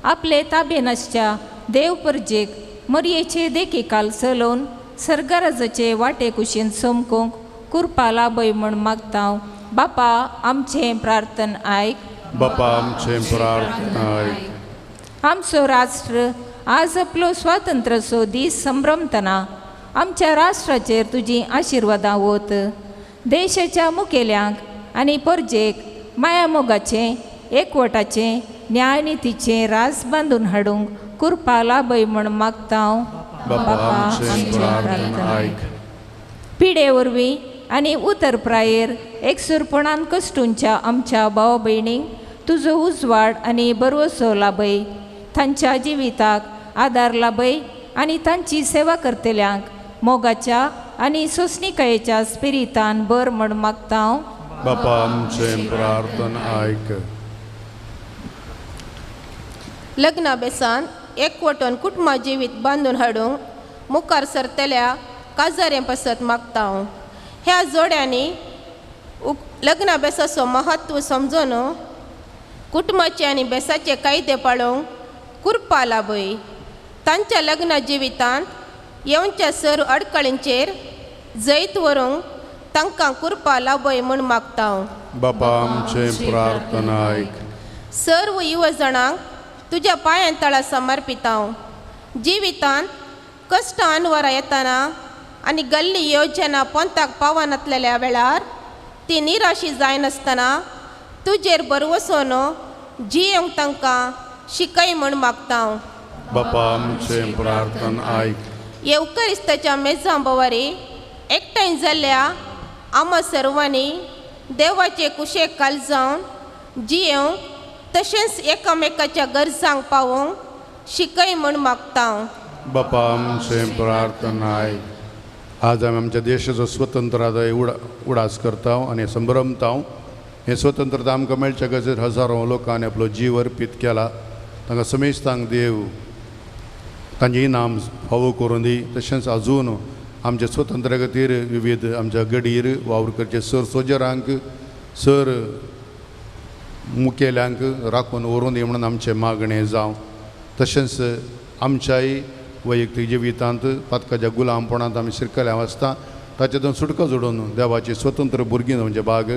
आपले ताबेनासच्या देवपर्जेक मोरयेचे देखीकाल चलोवन सर्गराजाचे वाटे कुशीन समकोंक कुरपा लाभय म्हण मागता. बापा आमचें प्रार्थन आयक. बापा आमचें प्रार्थन आयक. आमचो राष्ट्र आज आपलो स्वातंत्र्याचो दीस संभ्रमतना आमच्या राष्ट्राचेर तुजी आशिर्वादां वत. देशाच्या मुखेल्यांक आनी परजेक माया मोगाचें एकवटाचें न्यायनितीचें रास बांदून हाडूंक कुरपा लाभय म्हण मागता. बापा आमचें प्रार्थन आयक. पिडे वरवीं आनी उतरप्रायेर एकसुरपणान कश्टूंच्या आमच्या भाव भयणींक तुजो उजवाड आनी बरवसो लाभय. तांच्या जिविताक आदार लाभय आनी तांची सेवा करतल्यांक मोगाच्या आनी सोंसणीकयेच्या स्पिरितान बर म्हण मागता हांव. बापा आमचें प्रार्थना आयक. लग्ना बेसान एकवटून कुटुंबा जिवीत बांदून हाडूंक मुखार सरतल्या काजारें पसत मागता हांव. ह्या जोड्यांनी लग्ना बेसाचो महत्व समजून कुटुंबाचे आनी बेसाचे कायदे पाळूंक कुरपा लाभय. तांच्या लग्ना जिवितांत येवच्या सर अडकळींचेर जैत व्हरूंक तांकां कुरपा लाभय म्हूण मागता हांव. बापा आमचें प्रार्थना आयक. सर्व युवजणांक तुज्या पांयां तळा समर्पित हांव. जिवितांत कश्ट अनवरां येतना आनी गल्ली योजना पंथाक पावनासलेल्या वेळार ती निराशी जायनासतना तुजेर बरवसून जियेवंक तांकां शिकय म्हूण मागता हांव. बापा आमचें प्रार्थना आयक. येवकरिस्ताच्या मेजां बोवारी एकठांय जाल्ल्या आम्हा सर्वांनी देवाचे कुशेक कालजावन जियेवंक तशेंच एकामेकाच्या गरजांक पावोवंक शिकय म्हूण मागता हांव. बापा आमचें प्रार्थना आयक. आज आमी आमच्या देशाचो स्वतंत्रताय उडास करता आनी संभ्रमता. हें स्वतंत्रता आमकां मेळच्या खातीर हजारो लोकांनी आपलो जीव अर्पीत केला. तांकां समेस्तांक देव तांचें इनाम फावो करून दी. तशेंच आजून आमच्या स्वतंत्र्या खातीर विविध आमच्या गडीर वावर करचे सर सोजरांक सर मुखेल्यांक राखून व्हरून दी म्हणून आमचें मागणें जावं. तशेंच आमच्याय वैयक्तीक जिवितांत पातकाच्या गुलामपणांत आमी शिरकल्या आसता ताचेतून सुटका जोडून देवाची स्वतंत्र भुरगीं म्हणजे बाग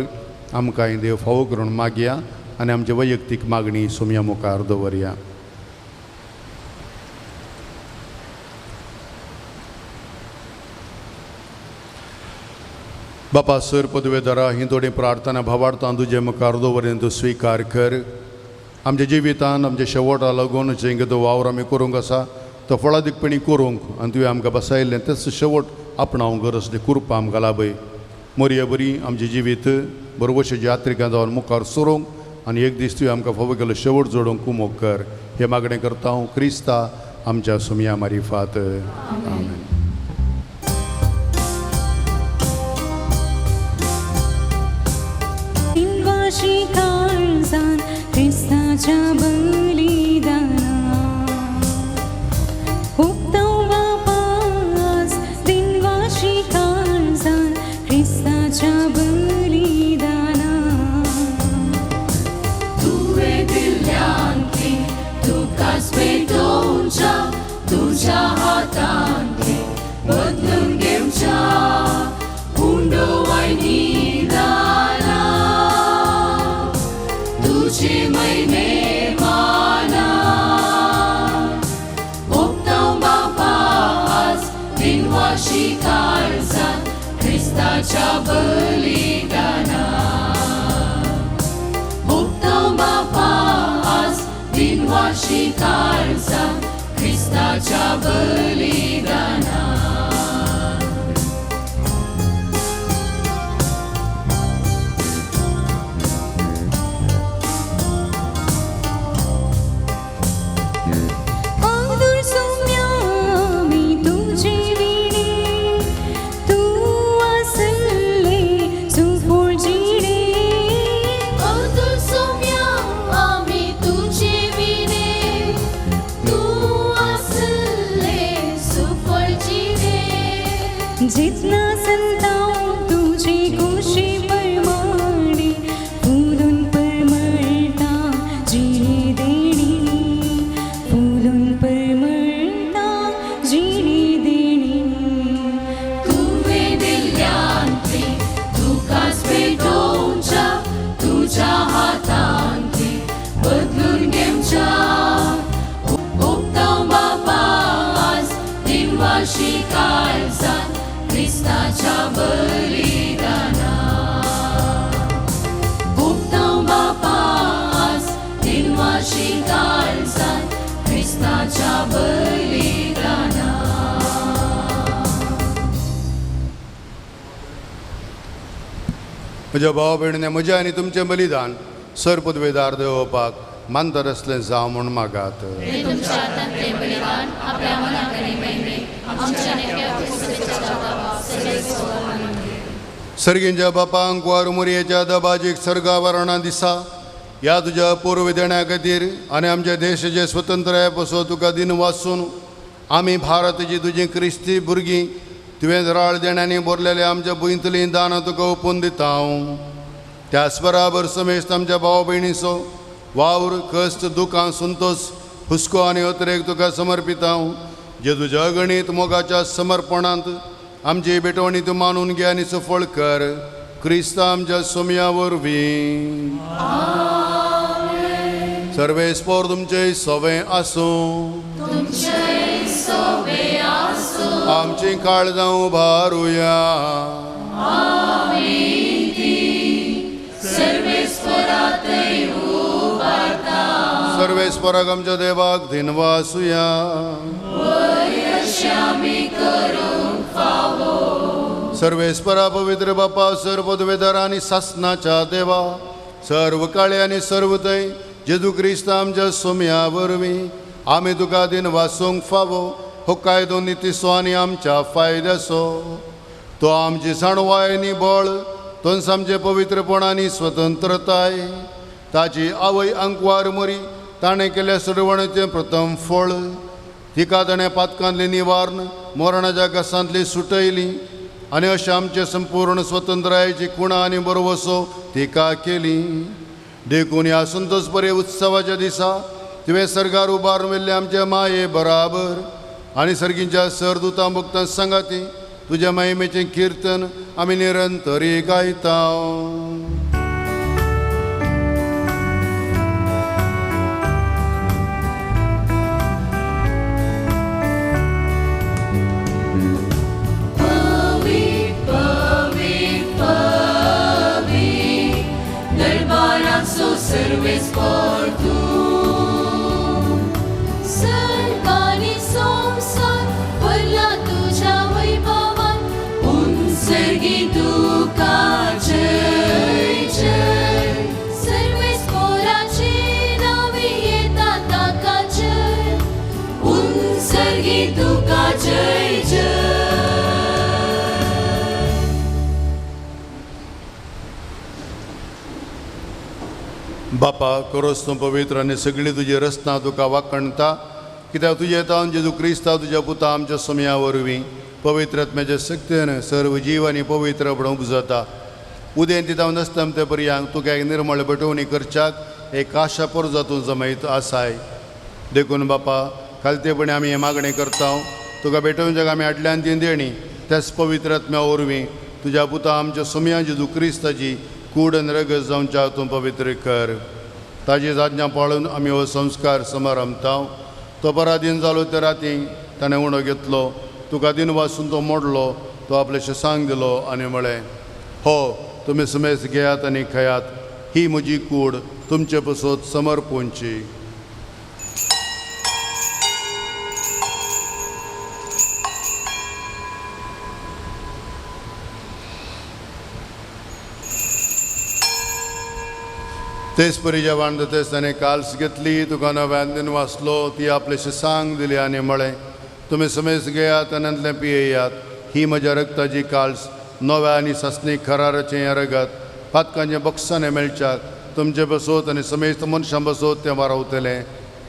आमकांय देव फावो करून मागया आनी आमची वैयक्तीक मागणी सुमया मुखार दवरया. बापा सर पदवेदारा ही थोडी प्रार्थना भावार्थान तुजे मुखार दवरून तूं स्विकार कर. आमच्या जिवितांत आमच्या शेवटा लागून जें कितें वावर आमी करूंक आसा तो फळादीकपणी करूंक आनी तुवें आमकां बसयल्लें तेच शेवट आपणावंक गरज ती कुरपा आमकां लाभय. मोरया बरी आमचें जिवीत बरोवशेच्या यात्रिकां जावन मुखार सरोंक आनी एक दीस तुवें आमकां फावो केलो शेवट जोडूंक कुमोग कर. हें मागणें करता हांव क्रिस्ता आमच्या सुमया मारिफात. आमेन. काळजान क्रिस्ताच्या बलिदाना उक्ताव बापास दिनवाशी काळजान क्रिस्ताच्या बलिदाना तुवें दिल्ल्यान ती तुकाच भेटोवच्या तुज्या हातान ती बदलून घेवच्या हुंडो वायनी तुझे महिमे माना भोगताव बापा आज बिनवाशी काळजान क्रिस्ताच्या बलिदाना भोगताव बापा आज बिनवाशी काळजान क्रिस्ताच्या बलिदाना. जितना संताओं तुझे खुशी परमाणी फूलों पर मरता जीने देनी फूलों पर मरता जीने देनी. तुवें दिल्ल्यान ती तुकाच भेटोवच्या तुज्या हातान ती बदलून घेवच्या भोगताव बापा आज दिनवाशी काळजान क्रिस्ताच्या बलिदाना भोगताव बापा आज दिनवाशी काळजान क्रिस्ताच्या बलिदाना. म्हज्या भावा भयणीने म्हजें आनी तुमचें बलिदान सर पदवेदार देवोवपाक मानतर असलें जावं म्हूण मागात. तुमच्या हातांतलें बलिदान आपल्या मनाक आनी महिमेक आमच्या नेक्या क्रिस्ताच्या गांवांत सर्गींच्या बापांक वार मुरयेच्या दबाजीक सर्गावरणा दिसा ह्या तुज्या पूर्व देण्या खातीर आनी आमच्या देशाचे स्वतंत्र पासून तुका दिन वाचून आमी भारताची तुजी क्रिस्ती भुरगीं तुवें राळ देण्यांनी भरलेले आमच्या बुंयतली दानां तुका ओपून दिता हांव. त्याच बराबर समेस्त आमच्या भाव भयणीचो वावर कश्ट दुखां संतोष हुस्को आनी अत्रेक तुका समर्पिता हांव. जे तुज्या अगणीत मोगाच्या समर्पणांत आमची बेटवणी तूं मानून घे आनी सफळ कर. क्रिस्ता आमच्या सोम्या वरवीं. सर्वेस्पोर तुमचे सवें आसूं. आमची काळजां उबारुया. सर्वेस्पराक आमच्या देवाक दिनवा आसुया. सर्वेस्परा पवित्र बापा सर्व पदवेदार आनी सासनाच्या देवा सर्व काळे आनी सर्व थंय जेजू क्रिस्त आमच्या सोम्या वरवीं आमी तुका दिन वासूंक फावो हो कायदो नितीसो आनी आमच्या फायद्याचो. तो आमची साणवाय आनी बळ तोंस आमचे पवित्रपणांनी स्वतंत्रताय ताची आवय अंकवार मरी ताणें केल्या सरवणेचें प्रथम फळ. तिका ताणें पातकांतली निवारण मरणाच्या कसांतली सुटयली आनी अशें आमचे संपूर्ण स्वतंत्रायेची कुणां आनी बरोवसो तिका केली. देखून ह्या संतोष बरे उत्सवाच्या दिसा तुवें सर्गार उबारून व्हेल्ले आमच्या माये बराबर आनी सर्गींच्या सरदुतां भक्तां सांगाती तुज्या महिमेचें किर्तन आमी निरंतरी गायता. सर्वेस्पर तूं सर्गानी संसार भरला तुझ्या वैभवान उंचरगी तुका जय जय. सर्वेस्पराची नावे येता ताका जय उंचरगी तुका जय जय. बापा करोस तूं पवित्र आनी सगळीं तुजी रस्तां तुका वाखणटा कित्याक तुजे तावन जेजू क्रिस्ता तुज्या पुता आमच्या सोम्या वरवीं पवित्रत्म्याचे सक्तीन सर्व जीव आनी पवित्र बनवूंक जाता. उदें ती तावन आसता ते पर्यांत तुका एक निर्मळ बटवणी करच्याक एक आशा पर जातूं जमयत आसाय. देखून बापा खालतेपणी आमी हें मागणें करता तुका बेटवणीक आमी आटल्यान ती देणी त्याच पवित्रत्म्या वरवीं तुज्या पुता आमच्या सोम्या जेजू क्रिस्ताची कूड आनी रगत जावच्या तूं पवित्र कर. ताजी आज्ञा पाळून आमी हो संस्कार समारंभता. तो पराधीन जालो त्या राती ताणें उणो घेतलो तुका दिन वाचून तो मोडलो तो आपलेशें सांग दिलो आनी म्हळें हो तुमी समेस्त घेयात आनी खयात ही म्हजी कूड तुमचे पसोत समर्पूंची. तेच परी जेवण तेच ताणें काल्स घेतली तुका नव्यान दिन वाचलो ती आपलेशें सांग दिली आनी म्हळें तुमी समेस्त घेयात आनी पियेयात ही म्हज्या रक्ताची काल्स नव्या आनी सस्नीक खराराचें हें रगत पातकांचे बक्षांनी मेळच्याक तुमचे बसोत आनी समेस्त मनशां बसोत तें वारावतलें.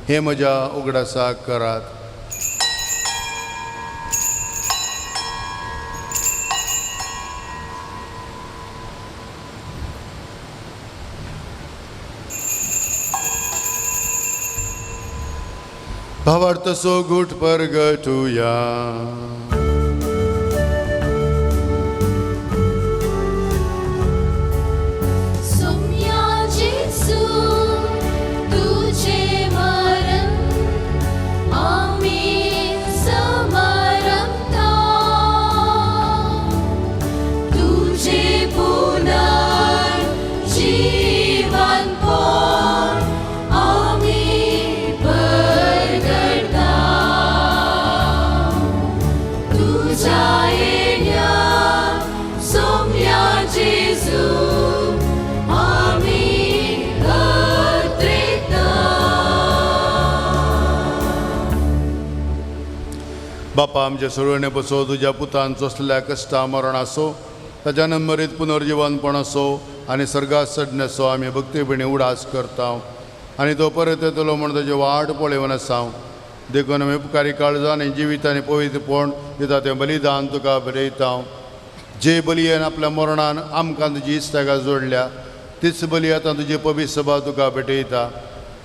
हें म्हज्या उगडासाक करात. भावार्थसो गुट परगटुया. बापा आमचे सर्वणे बसो तुज्या पुतांचो असलेल्या कश्टा मरण असो ताच्या नंबरीत पुनर्जीवनपण असो आनी सर्गात सडण असो आमी भक्ती भिणी उडास करता आनी तो परत येतलो म्हण ताची वाट पळयवन आसा देखून आमी उपकारी काळजान आनी जिवीत आनी पवित्रपण दिता तें बलिदान तुका बरयता जे बलयेन आपल्या मरणान आमकां तुजी इश्टागा जोडल्या तीच बली आतां तुजी पवित्र सभा तुका भेटयता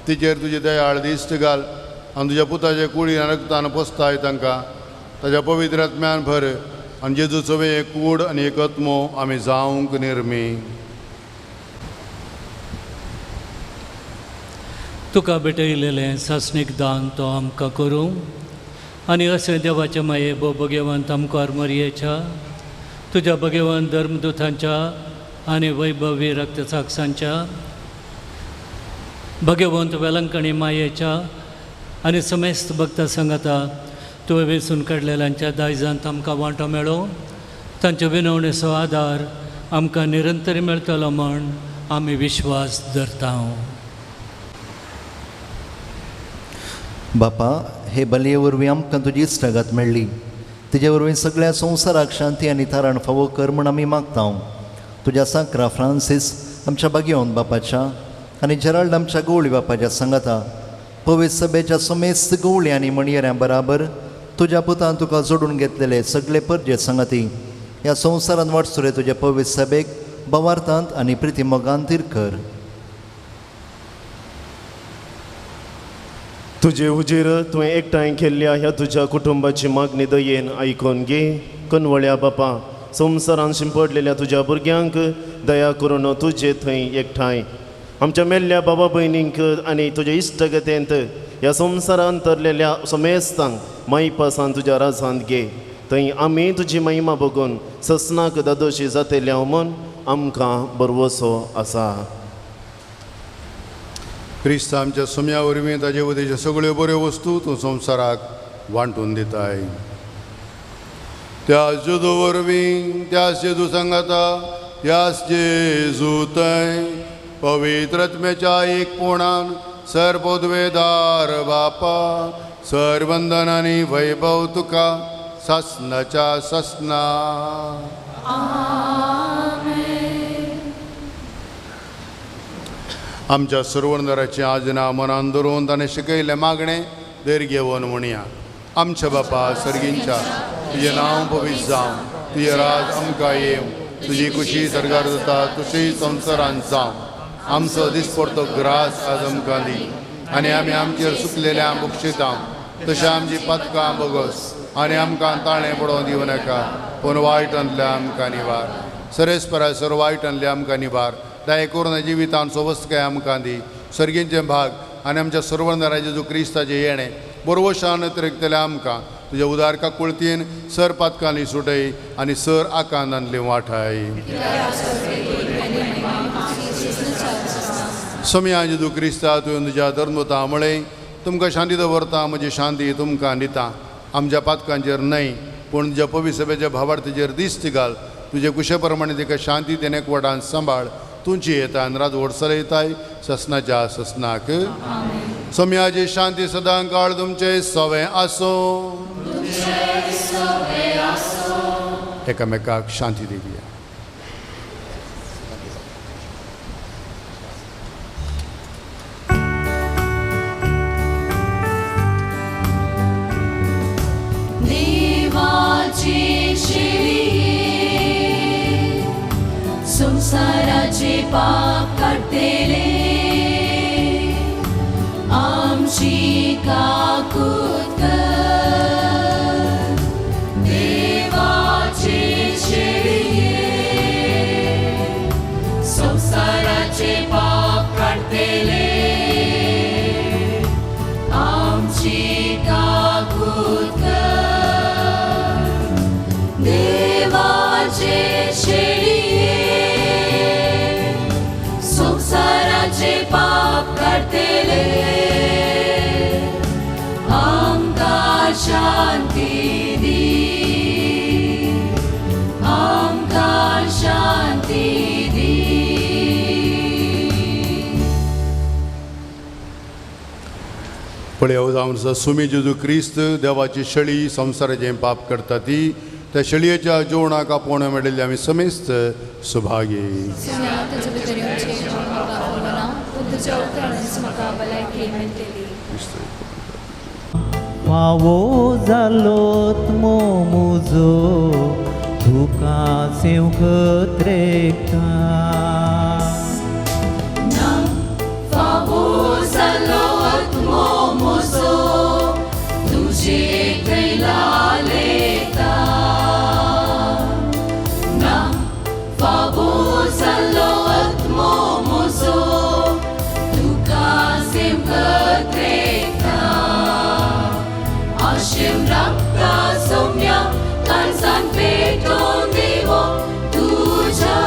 तिचेर तुजी दयाळ दिश्ट घाल आनी तुज्या पुताचे कुळीन रक्तान पोसताय तांकां ताच्या पवित्र आत्म्यान भर आनी जेजूचो एक कूड आनी एक आत्मो आमी जावंक निर्मी तुका भेटयलेलें सासणीक दान तो आमकां करूं आनी अशें देवाचे माये भोगेवंत आमकां मरयेच्या तुज्या भगेवंत धर्मदुतांच्या आनी वैभवी रक्तसाक्षांच्या भगेवंत वेलंकणी मायेच्या आनी समेस्त भक्ता संगता तुवें वेंचून काडलेल्यांच्या दायजांत आमकां वांटो मेळो तांचे विनवणेचो आदार आमकां निरंतर मेळटलो म्हण आमी विश्वास धरता बापा हे बलये वरवीं आमकां तुजी इश्टागत मेळ्ळी तिजे वरवीं सगळ्या संवसाराक शांती आनी तारण फावो कर म्हण आमी मागता तुज्या सांकरा फ्रांसीस आमच्या भाग्यवंत बापाच्या आनी जेराल्ड आमच्या गवळी बापाच्या सांगाता पवित्र सभेच्या समेस्त गवळी आनी मणयऱ्यां बराबर तुज्या पुतान तुका जोडून घेतलेले सगळे परजे संगती ह्या संवसारांत वाटसुरे तुजे पवित्र सभेक भवार्थांत आनी प्रिती मोगांतीर कर तुजे उजेर तुवें एकठांय केल्ल्या ह्या तुज्या कुटुंबाची मागणी दयेन आयकून घे कनवळ्या बापा संवसारांत शिंपडलेल्या तुज्या भुरग्यांक दया करून तुजे थंय एकठांय आमच्या मेल्ल्या बाबा भयणींक आनी तुज्या इश्टगतेंत ह्या संवसारांत तरलेल्या समेस्तांक माईपासान तुज्या राजांत घे थंय आमी तुजी महिमा बघून ससनाक दादोशी जातेल्या म्हूण आमकां बरवसो आसा क्रिस्त आमच्या सुम्या वरवीं ताजे वतेच्यो सगळ्यो बऱ्यो वस्तू तूं संवसाराक वांटून दिताय त्याच जेजू वरवीं त्याच जेजू सांगाता त्याच जेजू थंय पवित्र आत्म्याच्या एकपणान सर्वोद्वेदार बापा सर्वंदन आनी वैभव तुका ससनाच्या ससना आमच्या सर्वंदराची आजना मनान धरून ताणें शिकयलें मागणें देर घेवन म्हणया आमच्या बापा सर्गींच्या तुजें नांव पवित्र जावं तुजें राज आमकां येवं तुजी खुशी सरकार जाता तशी संवसारांत जावं आमचो दिसपडतो ग्रास आज आमकां दी आनी आमी आमचेर सुकलेल्या बक्षितां तशें आमची पदकां बगस आनी आमकां ताळें पडोवन दिवं नाका पूण वायटांतल्या आमकां निवार सरेस्परासर वायटांतल्या आमकां निवार दया करून जिवितान सोवस्काय आमकां दी सर्गींचे भाग आनी आमच्या सर्वंदराचे जो क्रिस्ताचे येणें बरोवशान तरेकतले आमकां तुज्या उदारका कुळतीन सर पातकांनी सुटय आनी सर आकांतांतली वाठाय समया जेजू क्रिस्ता तुवें तुज्या धर्मता म्हळें तुमकां शांती दवरता म्हजी शांती तुमकां दिता आमच्या पातकांचेर न्हय पूण तुज्या पवित्र सभेच्या भावार्थेचेर दिश्ट घाल तुजे कुशे प्रमाणे तिका शांती तेने एकवटान सांबाळ तुमची येता रात वडसलयताय ससनाच्या ससनाक समयाची शांती सदां काळ तुमचे सवे आसो एकामेकाक शांती दिवया देवाचे शेळये संसाराचे पाप काढतेले आमची काकूत कर देवाचे शेळये संसाराचे पाप काढतेले आमची काकूत कर देवाचे शेळये संसाराचे पाप काढतेले आमकां शांती दी आमकां शांती दी पळय जावन आसा सुमी जेजू क्रिस्त देवाची शळी संवसाराचें पाप करता ती त्या शळयेच्या जेवणाक आपोवणे मेळिल्ले आमी समेस्त सुभागी फावो जालोत मोमुजो तुका सेवकत रेखता Favos alot momoso, तुझे कैला लेता ना favos alot momoso, तुका सेवकत रेखता आशिम रक्ता सौम्या कांसान पेटोन देवो तुझा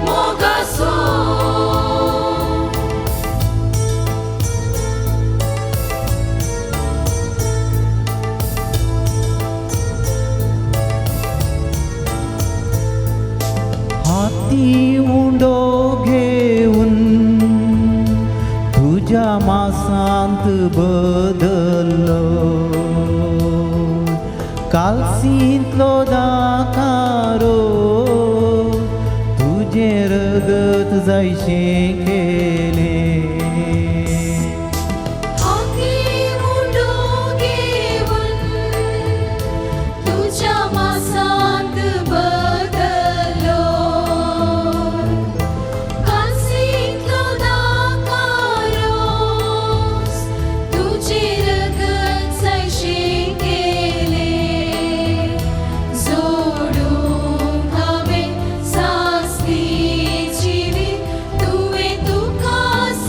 मोगासो हाती उंडो घेऊन तुझ्या मासांत बदललो कालसींतलो दाकारो तुझे रगत जायशें केले हाती मुंडो घेऊन तुझ्या मासांत बदललो कालसींतलो दाकारोस तुझे रगत जायशें केले जोडूंक हांवें सासली जिवीत तुवें तुकास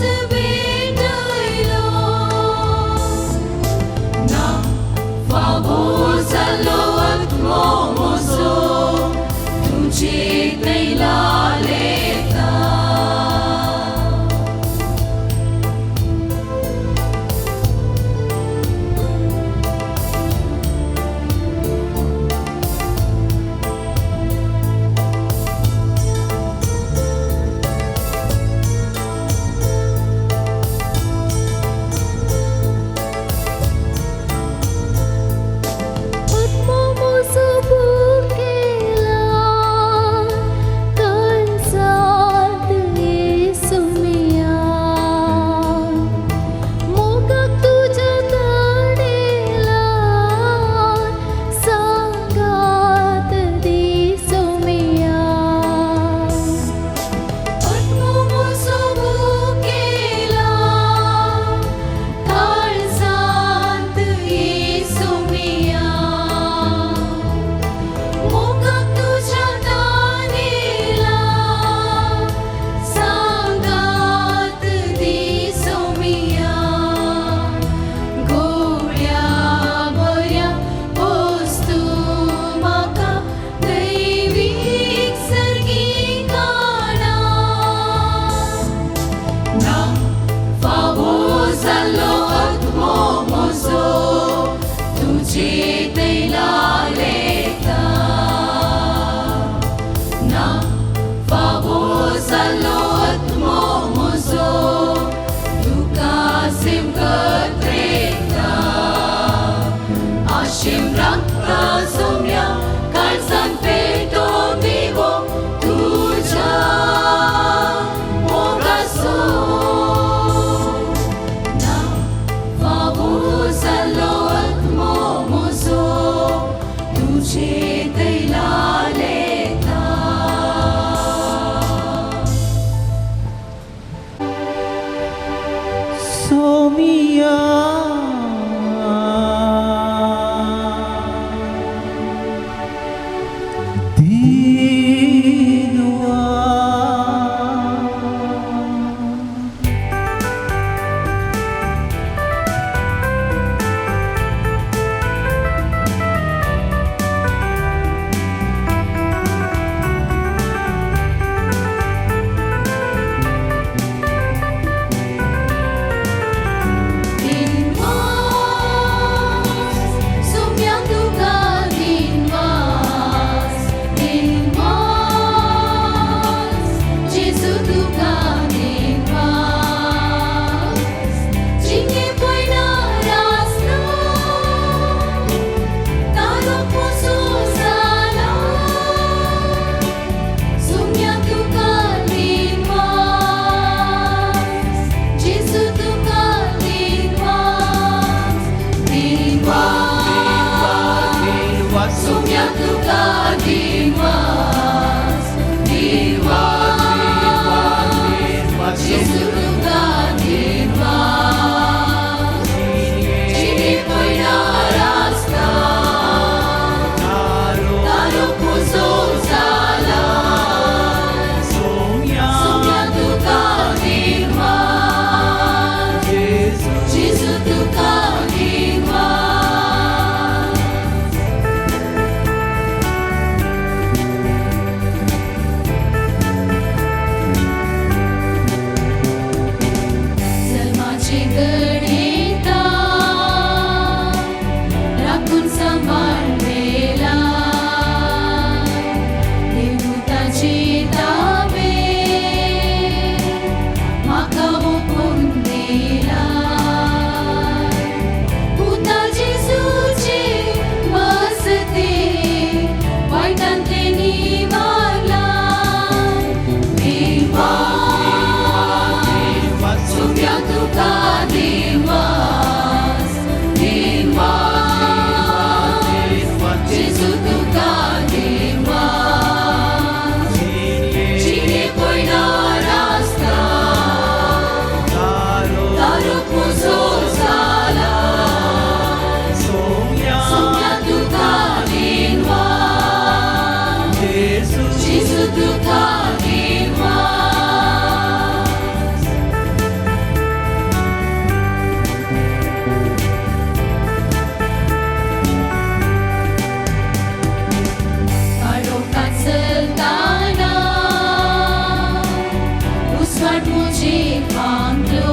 घुसमट मुझे थाम लो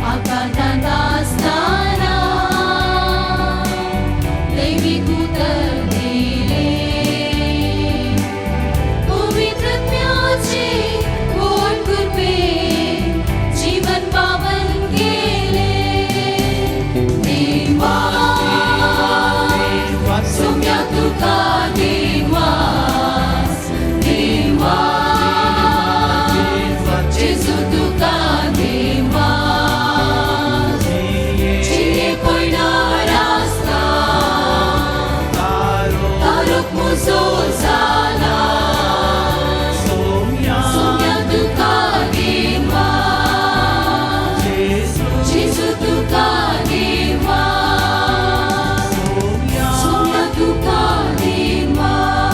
आकाशात असताना दैविक उतर दिले पवित्र आत्म्याचे ओठ कृपे जीवन पावन केले देवा सौम्या तुका देवास देवा जेजू तुका देवास जिये पडणार आसता तारक मुजो जाला सौम्या तुका देवास जेजू तुका देवास सौम्या तुका देवास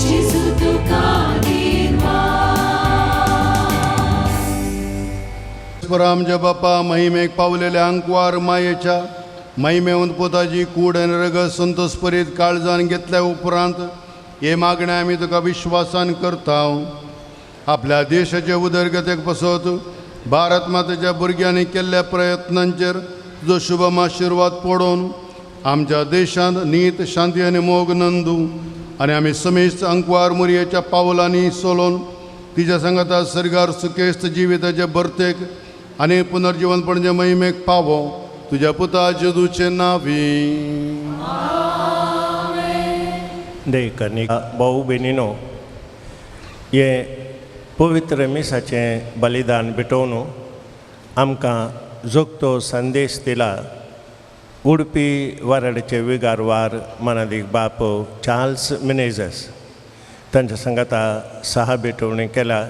जेजू तुका देवास आमच्या बापा महिमेक पावलेल्या अंकवार मायेच्या महिमेवंत पोताची कूड आनी रगत संतोषपरीत काळजान घेतल्या उपरांत हे मागणे आमी तुका विश्वासान करता आपल्या देशाचे उदरगतेक पसत भारत मातेच्या भुरग्यांनी केल्ल्या प्रयत्नांचेर तुजो शुभम आशिर्वाद पडोवन आमच्या देशांत नीत शांती आनी मोग नंदू आनी आमी समेस्त अंकवार मुरयेच्या पावलांनी चलोवन तिच्या संगता सरगार सुकेस्त जिविताचे बर्तेक आनी पुनर्जीवनपणाचे महिमेक पावो तुझ्या पुता जेजूचे नावी देखनी भाऊ भयणीनो हे पवित्र मिसाचें बलिदान भिटोवन आमकां जोगतो संदेश दिला उडपी वाराडचे विगारवार मनादीक बाप चार्ल्स मिनेझस तांच्या संगता सहा भेटवणी केला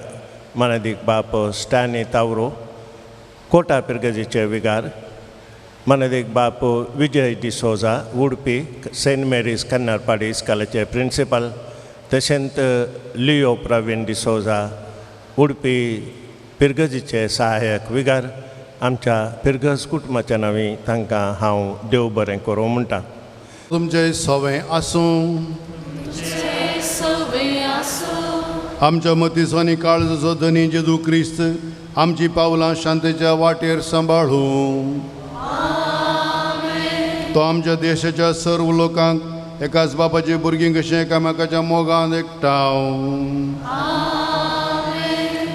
मनादीक बाप स्टॅनी तावरो कोटा पिरगजीचे विगार मनादीक बाप विजय डिसोजा उडपी सेंट मेरीज कन्नारपाडी इस्कालाचे प्रिंसिपल तशेंच लिओ प्रवीण डिसोजा उडपी पिरगजीचे सहाय्यक विगार आमच्या पिरगज कुटुंबाच्या नांवी तांकां हांव देव बरें करूं म्हणटा तुमचे सवय आसूं आमच्या मतीसांनी काळजाचो धनी जेजू क्रिस्त आमची पावलां शांतेच्या वाटेर सांबाळूं तो आमच्या देशाच्या सर्व लोकांक एकाच बापाची भुरगीं कशें एकामेकाच्या मोगान एकठांव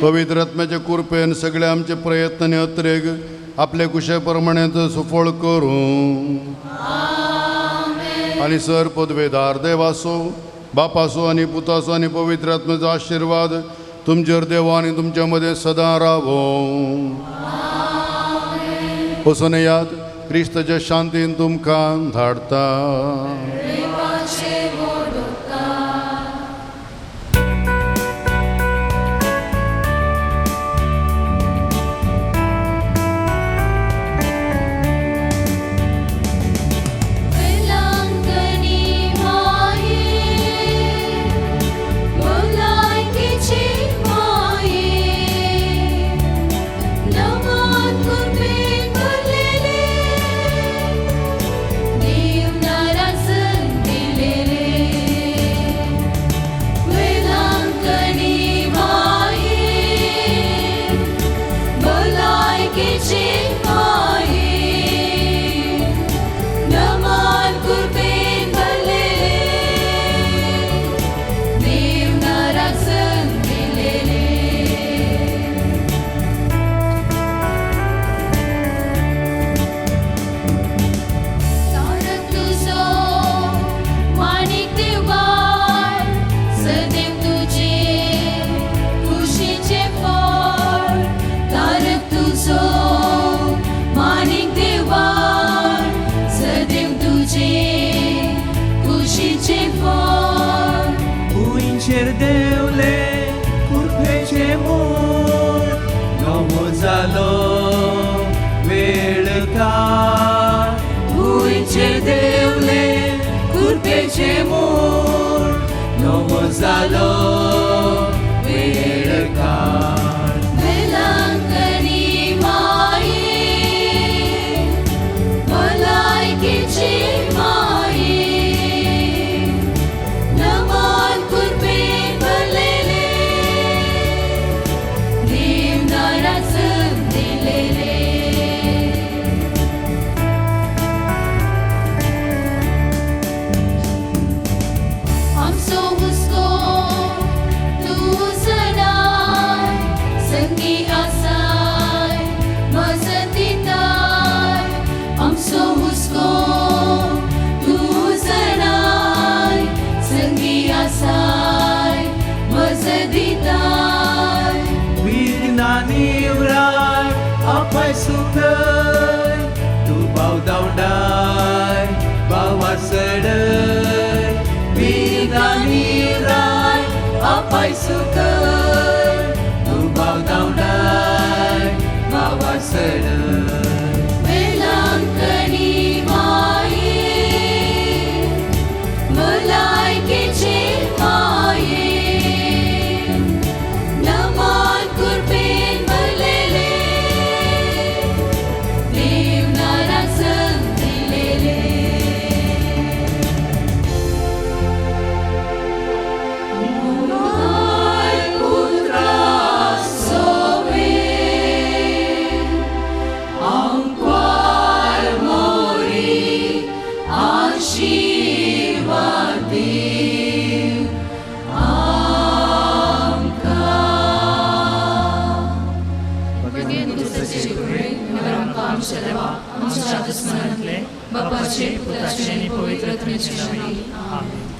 पवित्र आत्म्याच्या कृपेन सगळे आमचे प्रयत्न आनी अत्रेक आपले कुशे प्रमाणे सफळ करूं आनी सर पदवेदार देवासो बापासो आनी पुतासो आनी पवित्र आत्म्याचो आशिर्वाद तुमचेर देवा आनी तुमच्या मदें सदां रावो वचून याद क्रिस्ताच्या शांतीन तुमकां धाडटा Cer deule curpece mur Nomo zalo velcar Ui cer deule curpece mur Nomo zalo velcar Melancani maie Malaikici maie Naman kurbe balele आपाय सुखय तू भाव धांवडाय भावा सडय विधानी राय आपाय सुखय तू भाव धांवडाय भावा सडय वेलांकणी माये मलायकेचे माये नमान कुर्बेन भरलेले देवनारा संग दिलेले मोय पुत्रा सोवे अंक्वार मोरी आशीर्वाद दीव आमकां भगेन क्रिस्ताचे कृपे निवर आमकां आमचे देवा आमच्या दुस्मनांतले बापाचे पुताचे आनी पवित्र आत्म्याचे नांवान आमीन